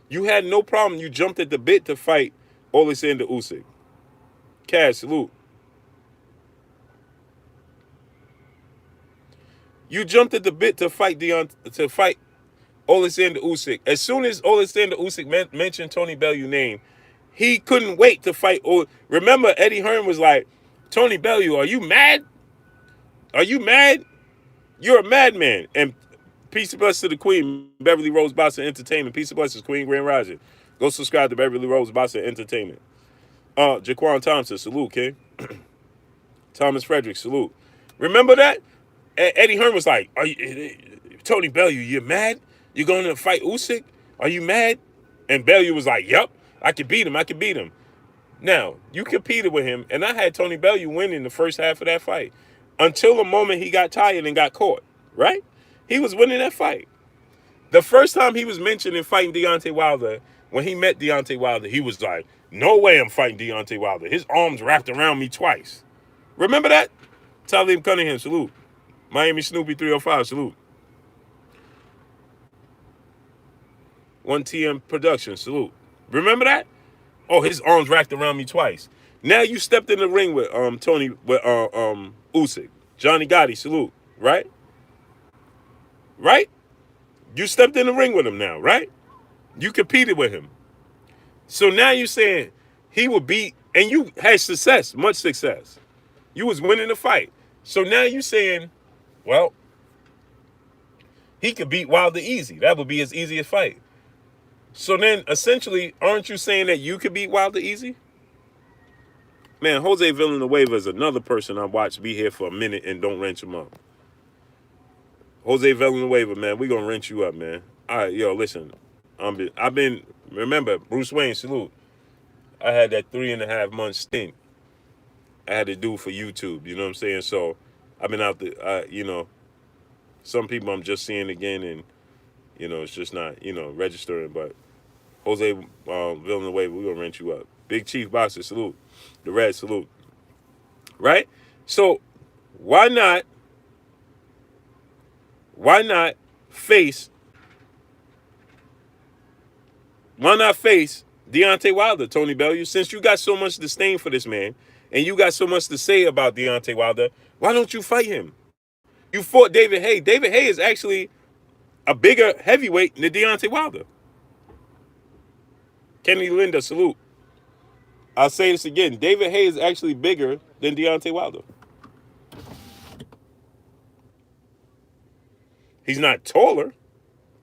You had no problem. You jumped at the bit to fight Oleksandr Usyk. Cash, salute. You jumped at the bit to fight Oleksandr Usyk. As soon as Oleksandr Usyk mentioned Tony Bellew's name, He couldn't wait to fight. Or remember, Eddie Hearn was like, Tony Bellew, are you mad? Are you mad? You're a madman. And peace and blessings to the Queen, Beverly Rose Boxing Entertainment. Peace and blessings, Queen Grand Rising. Go subscribe to Beverly Rose Boxing Entertainment. Jaquan Thompson, salute, King. Thomas Frederick, salute. Remember that? Eddie Hearn was like, "Are you, Tony Bellew, you mad? You going to fight Usyk? Are you mad?" And Bellew was like, "Yup, I can beat him. I can beat him." Now, you competed with him, and I had Tony Bellew winning the first half of that fight. Until the moment he got tired and got caught, right? He was winning that fight. The first time he was mentioned in fighting Deontay Wilder, when he met Deontay Wilder, he was like, "No way I'm fighting Deontay Wilder. His arms wrapped around me twice." Remember that? Talib Cunningham, salute. Miami Snoopy 305, salute. 1TM Production, salute. Remember that? Oh, his arms wrapped around me twice. Now you stepped in the ring with Usyk. Johnny Gotti, salute. Right? Right? You stepped in the ring with him now, right? You competed with him. So now you're saying he would beat, and you had success, much success. You was winning the fight. So now you're saying, well, he could beat Wilder easy. That would be his easiest fight. So then, essentially, aren't you saying that you could beat Wilder easy? Man, Jose Villanueva is another person I watch be here for a minute and don't wrench him up. Jose Villanueva, man, we gonna wrench you up, man. All right, yo, listen. Remember, Bruce Wayne, salute. I had that 3.5 month stint I had to do for YouTube, you know what I'm saying? So, I've been out there, some people I'm just seeing again and, it's just not, registering, but Jose Villanueva, we're gonna wrench you up. Big Chief Boxer, salute. The Red, salute. Right? So why not face Deontay Wilder, Tony Bellew? Since you got so much disdain for this man and you got so much to say about Deontay Wilder, why don't you fight him? You fought David Haye. David Haye is actually a bigger heavyweight than Deontay Wilder. Kenny Linda, salute. I'll say this again. David Haye is actually bigger than Deontay Wilder. He's not taller.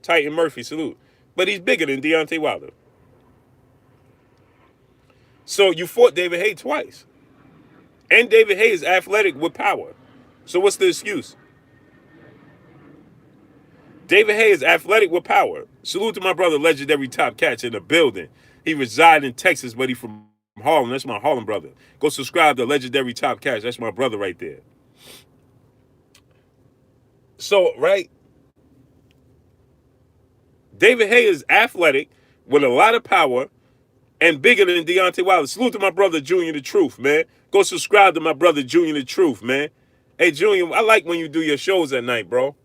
Titan Murphy, salute. But he's bigger than Deontay Wilder. So you fought David Haye twice. And David Haye is athletic with power. So what's the excuse? David Haye is athletic with power. Salute to my brother, legendary Top Catch in the building. He resides in Texas, but he's from Harlem. That's my Harlem brother. Go subscribe to legendary Top Catch. That's my brother right there. So, right? David Haye is athletic with a lot of power and bigger than Deontay Wilder. Salute to my brother, Junior the Truth, man. Go subscribe to my brother, Junior the Truth, man. Hey, Junior, I like when you do your shows at night, bro.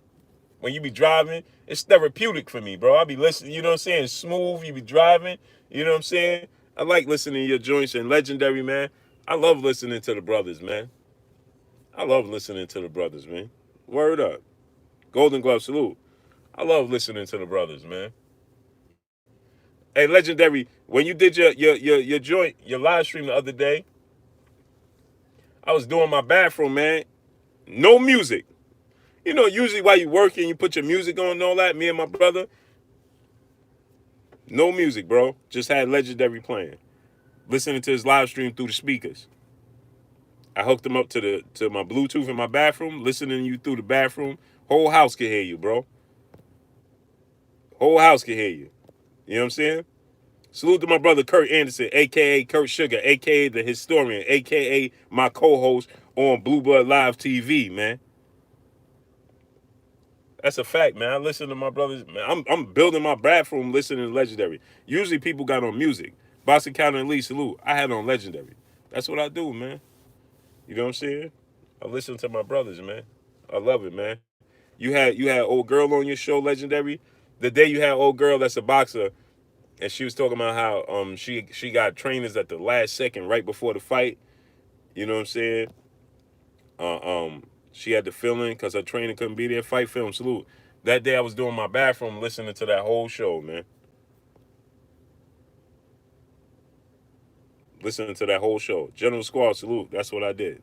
When you be driving, it's therapeutic for me, bro. I be listening, you know what I'm saying? Smooth, you be driving, you know what I'm saying? I like listening to your joints and legendary, man. I love listening to the brothers, man. I love listening to the brothers, man. Word up. Golden Glove, salute. I love listening to the brothers, man. Hey, legendary, when you did your joint, your live stream the other day, I was doing my bathroom, man. No music. You know, usually while you working, you put your music on and all that. Me and my brother, no music, bro. Just had legendary playing. Listening to his live stream through the speakers. I hooked him up to my Bluetooth in my bathroom, listening to you through the bathroom. Whole house can hear you, bro. Whole house can hear you. You know what I'm saying? Salute to my brother Kurt Anderson, a.k.a. Kurt Sugar, a.k.a. The Historian, a.k.a. my co-host on Blue Blood Live TV, man. That's a fact, man. I listen to my brothers. Man, I'm building my bathroom listening to Legendary. Usually people got on music. Boston County and Lee, salute. I had on Legendary. That's what I do, man. You know what I'm saying? I listen to my brothers, man. I love it, man. You had old girl on your show, Legendary. The day you had old girl that's a boxer, and she was talking about how she got trainers at the last second right before the fight. You know what I'm saying? She had the feeling because her trainer couldn't be there. Fight film, salute. That day I was doing my bathroom listening to that whole show, man. Listen to that whole show. General Squad, salute. That's what I did.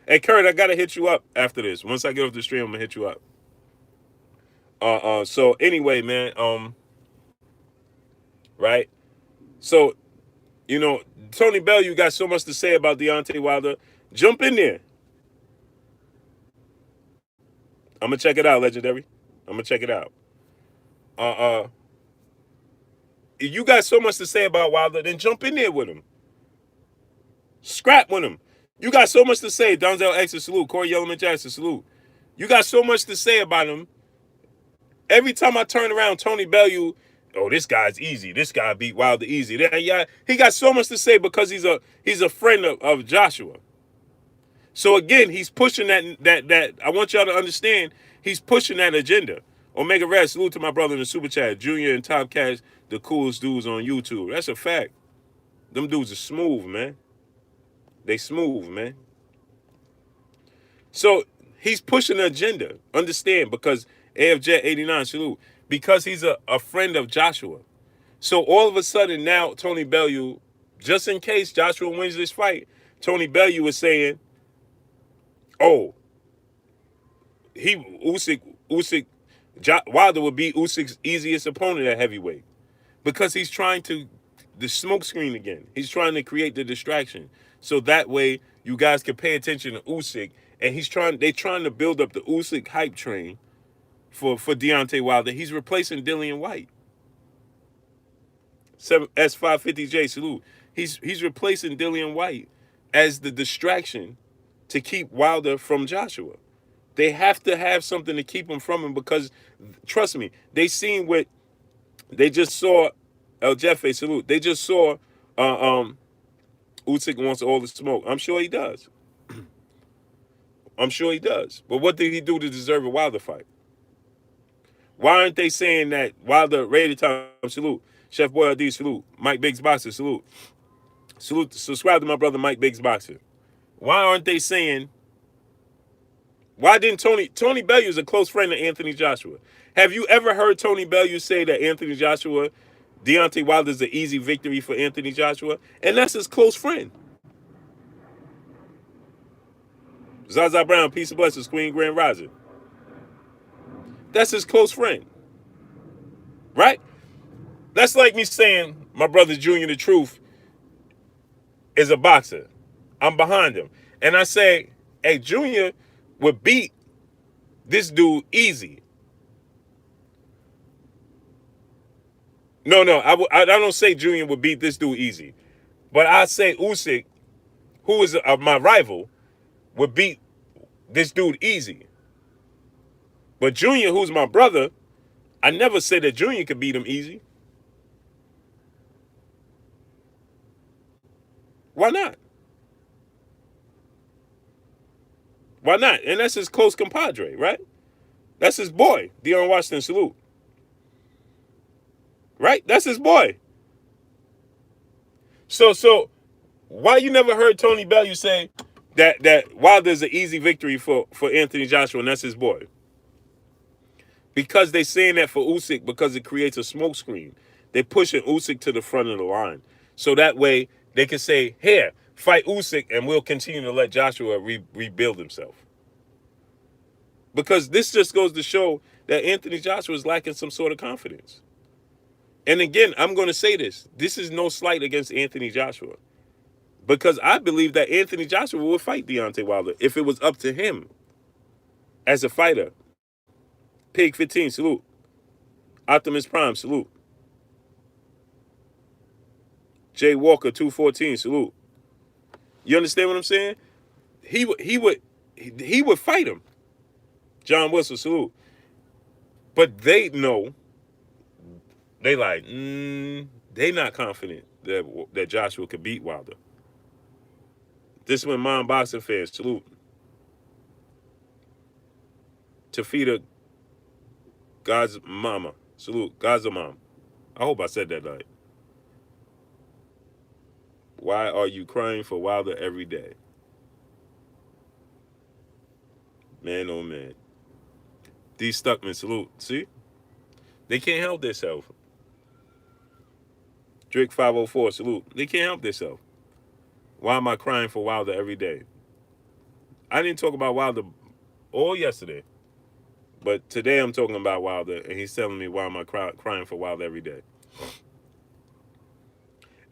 Hey, Kurt, I gotta hit you up after this. Once I get off the stream, I'm gonna hit you up. So anyway, man, right? So, you know, Tony Bell, you got so much to say about Deontay Wilder. Jump in there. I'm gonna check it out, legendary. I'm gonna check it out. Uh, uh, you got so much to say about Wilder, then jump in there with him. Scrap with him. You got so much to say. Donzel X, salute. Corey Yellowman Jackson, salute. You got so much to say about him. Every time I turn around, Tony Bellew, oh, this guy's easy. This guy beat Wilder easy. Yeah, he got so much to say because he's a friend of Joshua. So again, he's pushing that. I want y'all to understand. He's pushing that agenda. Omega Red, salute to my brother in the super chat. Junior and Top Cats, the coolest dudes on YouTube. That's a fact. Them dudes are smooth, man. They smooth, man. So he's pushing the agenda. Understand? Because AFJ 89, salute. Because he's a friend of Joshua. So all of a sudden now, Tony Bellew, just in case Joshua wins this fight, Tony Bellew is saying, oh, Usyk, Wilder would be Usyk's easiest opponent at heavyweight. Because he's trying to, the smoke screen again. He's trying to create the distraction. So that way you guys can pay attention to Usyk. And they're trying to build up the Usyk hype train for Deontay Wilder. He's replacing Dillian White. S550J, salute. He's replacing Dillian White as the distraction to keep Wilder from Joshua. They have to have something to keep him from him because, trust me, they just saw El Jefe, salute. They just saw Usyk wants all the smoke. I'm sure he does. I'm sure he does. But what did he do to deserve a Wilder fight? Why aren't they saying that Wilder rated time, salute? Chef Boy D, salute. Mike Biggs Boxer, salute. Salute, subscribe to my brother Mike Biggs Boxer. Why aren't they saying, why didn't Tony Bellew is a close friend of Anthony Joshua. Have you ever heard Tony Bellew say that Deontay Wilder is an easy victory for Anthony Joshua? And that's his close friend. Zaza Brown, peace and blessings, Queen Grand Rising. That's his close friend. Right? That's like me saying my brother Junior the Truth is a boxer. I'm behind him. And I say, hey, Junior would beat this dude easy. No, I don't say Junior would beat this dude easy. But I say Usyk, who is my rival, would beat this dude easy. But Junior, who's my brother, I never said that Junior could beat him easy. Why not? Why not? And that's his close compadre, right? That's his boy, Dion Washington, salute. Right? That's his boy. So why you never heard Tony Bellew say that Wilder's an easy victory for Anthony Joshua and that's his boy? Because they saying that for Usyk because it creates a smoke screen. They're pushing Usyk to the front of the line. So that way they can say, here, fight Usyk and we'll continue to let Joshua rebuild himself. Because this just goes to show that Anthony Joshua is lacking some sort of confidence. And again, I'm going to say this. This is no slight against Anthony Joshua. Because I believe that Anthony Joshua would fight Deontay Wilder if it was up to him as a fighter. Pig 15, salute. Optimus Prime, salute. Jay Walker 214, salute. You understand what I'm saying? He would fight him. John Wilson, salute. But they know, they like, they not confident that Joshua could beat Wilder. This one, Mom Boxing fans, salute. Tafita, God's mama, salute. God's a mom. I hope I said that right. Why are you crying for Wilder every day? Man, oh man. D. Stuckman, salute. See? They can't help themselves. Drake 504, salute. They can't help themselves. Why am I crying for Wilder every day? I didn't talk about Wilder all yesterday, but today I'm talking about Wilder, and he's telling me why am I crying for Wilder every day.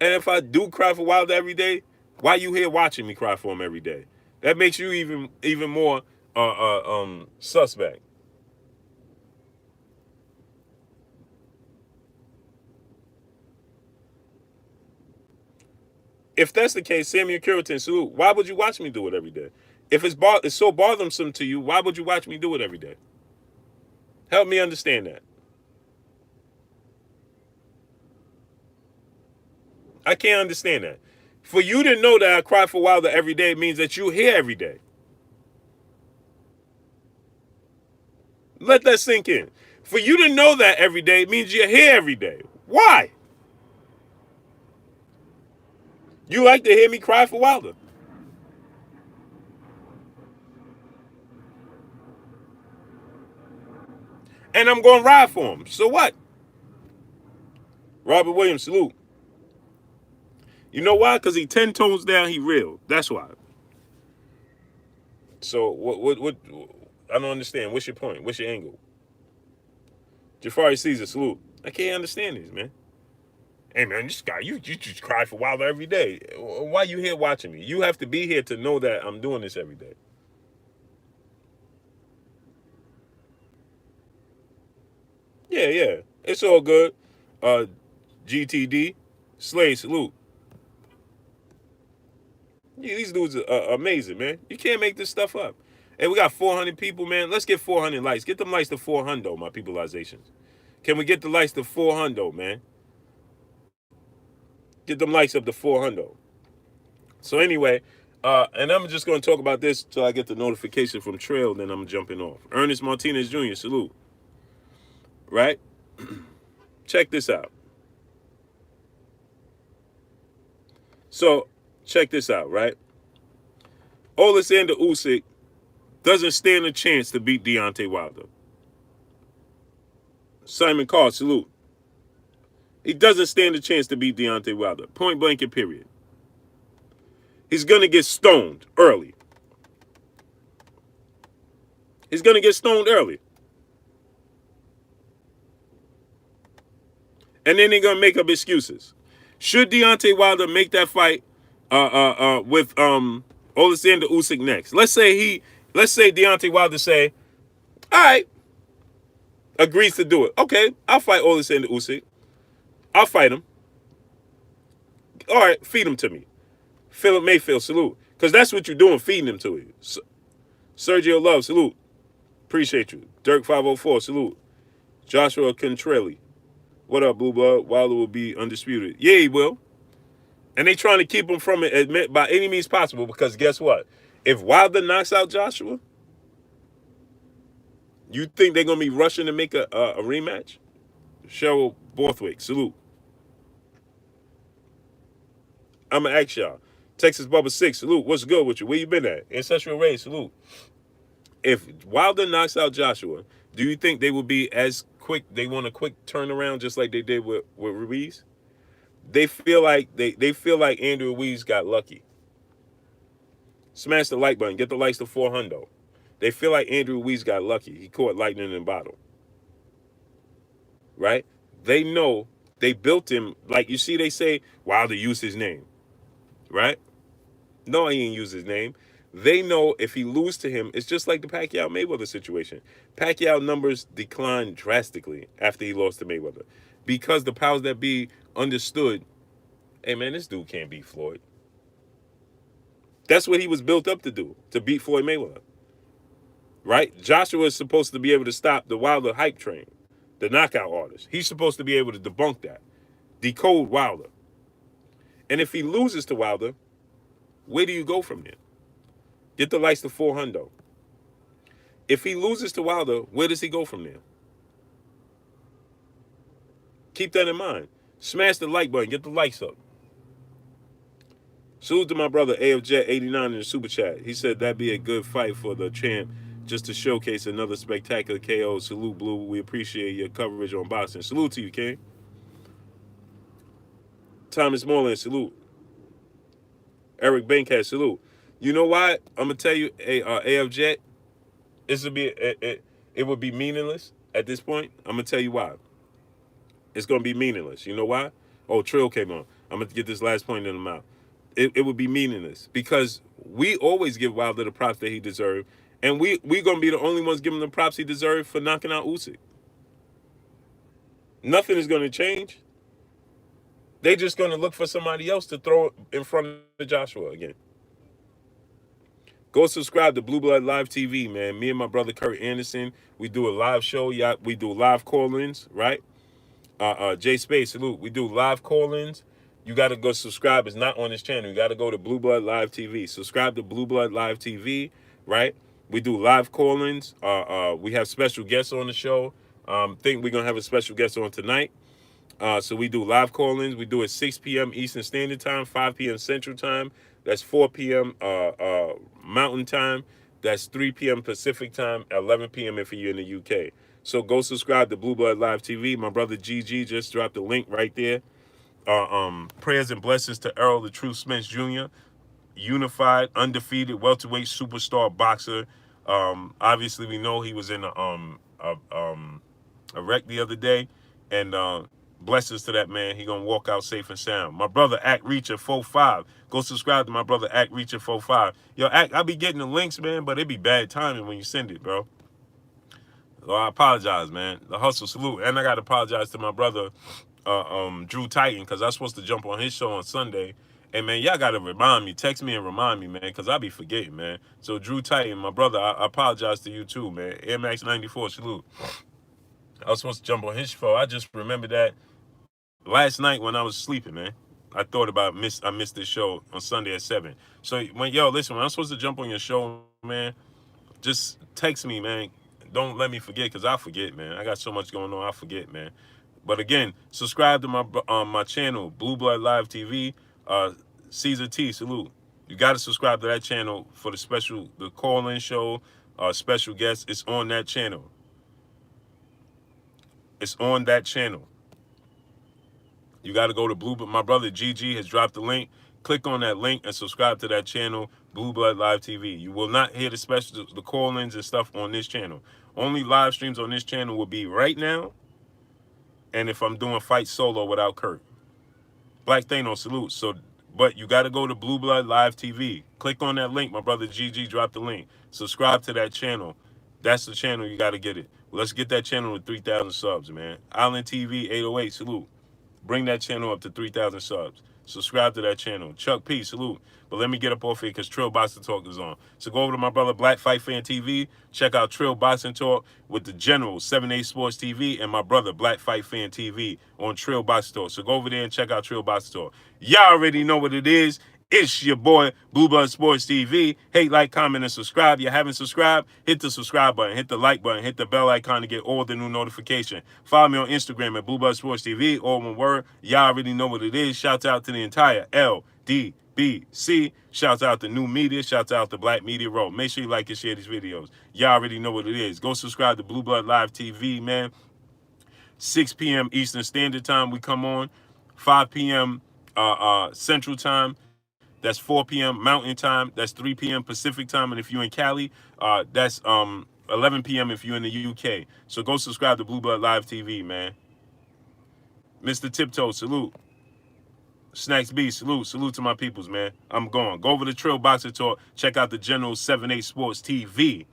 And if I do cry for Wilder every day, why you here watching me cry for him every day? That makes you even more suspect. If that's the case, Samuel Curitan, salute. Why would you watch me do it every day? If it's so bothersome to you, why would you watch me do it every day? Help me understand that. I can't understand that. For you to know that I cry for Wilder every day means that you're here every day. Let that sink in. For you to know that every day means you're here every day. Why? You like to hear me cry for Wilder. And I'm going to ride for him. So what? Robert Williams, salute. You know why? Because he 10 tones down, he real. That's why. So what I don't understand. What's your point? What's your angle? Jafari Caesar, salute. I can't understand this, man. Hey man, this guy, you just cry for Wilder every day. Why you here watching me? You have to be here to know that I'm doing this every day. Yeah, yeah. It's all good. GTD, Slade, salute. Yeah, these dudes are amazing, man. You can't make this stuff up. Hey, we got 400 people, man. Let's get 400 likes. Get them likes to 400, my peopleizations. Can we get the likes to 400, man? Get them likes up to 400. So anyway, and I'm just going to talk about this till I get the notification from Trail, then I'm jumping off. Ernest Martinez Jr., salute. Right? Check this out. So, check this out, right? Oleksandra Usyk doesn't stand a chance to beat Deontay Wilder. Simon Carr, salute. He doesn't stand a chance to beat Deontay Wilder. Point blank and period. He's going to get stoned early. He's going to get stoned early. And then they're going to make up excuses. Should Deontay Wilder make that fight with Oleksandra Usyk next? Let's say Deontay Wilder say, all right, agrees to do it. Okay, I'll fight Oleksandra Usyk. I'll fight him. All right, feed him to me. Philip Mayfield, salute. Because that's what you're doing, feeding him to you. Sergio Love, salute. Appreciate you. Dirk 504, salute. Joshua Contrelli. What up, Blue Blood? Wilder will be undisputed. Yeah, he will. And they trying to keep him from it by any means possible because guess what? If Wilder knocks out Joshua, you think they're going to be rushing to make a rematch? Cheryl Borthwick, salute. I'm going to ask y'all. Texas Bubba 6, salute. What's good with you? Where you been at? Ancestral Ray, salute. If Wilder knocks out Joshua, do you think they will be as quick? They want a quick turnaround just like they did with Ruiz? They feel like they feel like Andrew Ruiz got lucky. Smash the like button. Get the likes to 400. They feel like Andrew Ruiz got lucky. He caught lightning in a bottle. Right? They know they built him. Like you see, they say Wilder used his name. Right? No, he ain't used his name. They know if he lose to him, it's just like the Pacquiao Mayweather situation. Pacquiao numbers declined drastically after he lost to Mayweather because the powers that be understood, hey man, this dude can't beat Floyd. That's what he was built up to do, to beat Floyd Mayweather. Right? Joshua is supposed to be able to stop the Wilder hype train, the knockout artist. He's supposed to be able to debunk that, decode Wilder. And if he loses to Wilder, where do you go from there? Get the likes to 400. If he loses to Wilder, where does he go from there? Keep that in mind. Smash the like button. Get the likes up. Salute to my brother AFJ89 in the super chat. He said that'd be a good fight for the champ just to showcase another spectacular KO. Salute, Blue. We appreciate your coverage on boxing. Salute to you, King. Thomas Moreland, salute. Eric Bankhead, salute. You know why? I'm gonna tell you, AF Jet, this would be it would be meaningless at this point. I'm gonna tell you why. It's gonna be meaningless. You know why? Oh, Trill came on. I'm gonna get this last point in the mouth. It would be meaningless because we always give Wilder the props that he deserved, and we gonna be the only ones giving the props he deserved for knocking out Usyk. Nothing is gonna change. They just gonna look for somebody else to throw in front of Joshua again. Go subscribe to Blue Blood Live TV, man. Me and my brother Kurt Anderson, we do a live show. Yeah, we do live call-ins, right? Jay Space, salute. We do live call-ins. You got to go subscribe. It's not on this channel. You got to go to Blue Blood Live TV. Subscribe to Blue Blood Live TV, right? We do live call-ins. We have special guests on the show. Think we're gonna have a special guest on tonight. So we do live call-ins. We do it 6 p.m. Eastern Standard Time, 5 p.m. Central Time. That's 4 p.m. Mountain Time. That's 3 p.m. Pacific Time, 11 p.m. if you're in the UK. So go subscribe to Blue Blood Live TV. My brother GG just dropped the link right there. Prayers and blessings to Earl the Truth Smith Jr., unified, undefeated, welterweight superstar boxer. Obviously, we know he was in a wreck the other day, and blessings to that man. He gonna walk out safe and sound. My brother Act Reacher 45. Go subscribe to my brother Act Reacher 45. Yo, Act, I be getting the links, man, but it be bad timing when you send it, bro. So I apologize, man. The hustle, salute, and I gotta apologize to my brother Drew Titan, because I was supposed to jump on his show on Sunday. And man, y'all gotta remind me, text me and remind me, man, because I be forgetting, man. So Drew Titan, my brother, I apologize to you too, man. Air Max 94, salute. I was supposed to jump on his show. I just remember that last night when I was sleeping, man. I thought about I missed this show on Sunday at 7. So listen, when I'm supposed to jump on your show, man, just text me, man. Don't let me forget, because I forget, man. I got so much going on, I forget, man. But again, subscribe to my channel, Blue Blood Live TV. Caesar T, salute. You got to subscribe to that channel for the call-in show, special guests. It's on that channel. It's on that channel. You got to go to my brother GG has dropped the link. Click on that link and subscribe to that channel, Blue Blood Live TV. You will not hear the call-ins and stuff on this channel. Only live streams on this channel will be right now, and if I'm doing fight solo without Kurt. Black Thanos, salute. But you got to go to Blue Blood Live TV. Click on that link. My brother GG dropped the link. Subscribe to that channel. That's the channel. You got to get it. Let's get that channel to 3,000 subs, man. Island TV 808, salute. Bring that channel up to 3,000 subs. Subscribe to that channel. Chuck P, salute. But let me get up off here because Trill Boxing Talk is on. So go over to my brother Black Fight Fan TV. Check out Trill Boxing Talk with the General 7A Sports TV and my brother Black Fight Fan TV on Trill Boxing Talk. So go over there and check out Trill Boxing Talk. Y'all already know what it is. It's your boy, Blue Blood Sports TV. Hate, like, comment, and subscribe. You haven't subscribed? Hit the subscribe button, hit the like button, hit the bell icon to get all the new notification. Follow me on Instagram at Blue Blood Sports TV, all one word. Y'all already know what it is. Shouts out to the entire LDBC. Shouts out to New Media. Shouts out to Black Media Row. Make sure you like and share these videos. Y'all already know what it is. Go subscribe to Blue Blood Live TV, man. 6 p.m. Eastern Standard Time we come on. 5 p.m. Central Time. That's 4 p.m. Mountain Time. That's 3 p.m. Pacific Time. And if you're in Cali, that's 11 p.m. if you're in the UK. So go subscribe to Blue Blood Live TV, man. Mr. Tiptoe, salute. Snacks B, salute. Salute to my peoples, man. I'm going. Go over to Trill Boxing Talk. Check out the General 7A Sports TV.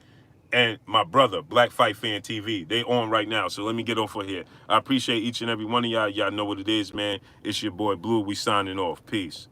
And my brother, Black Fight Fan TV. They on right now, so let me get off of here. I appreciate each and every one of y'all. Y'all know what it is, man. It's your boy Blue. We signing off. Peace.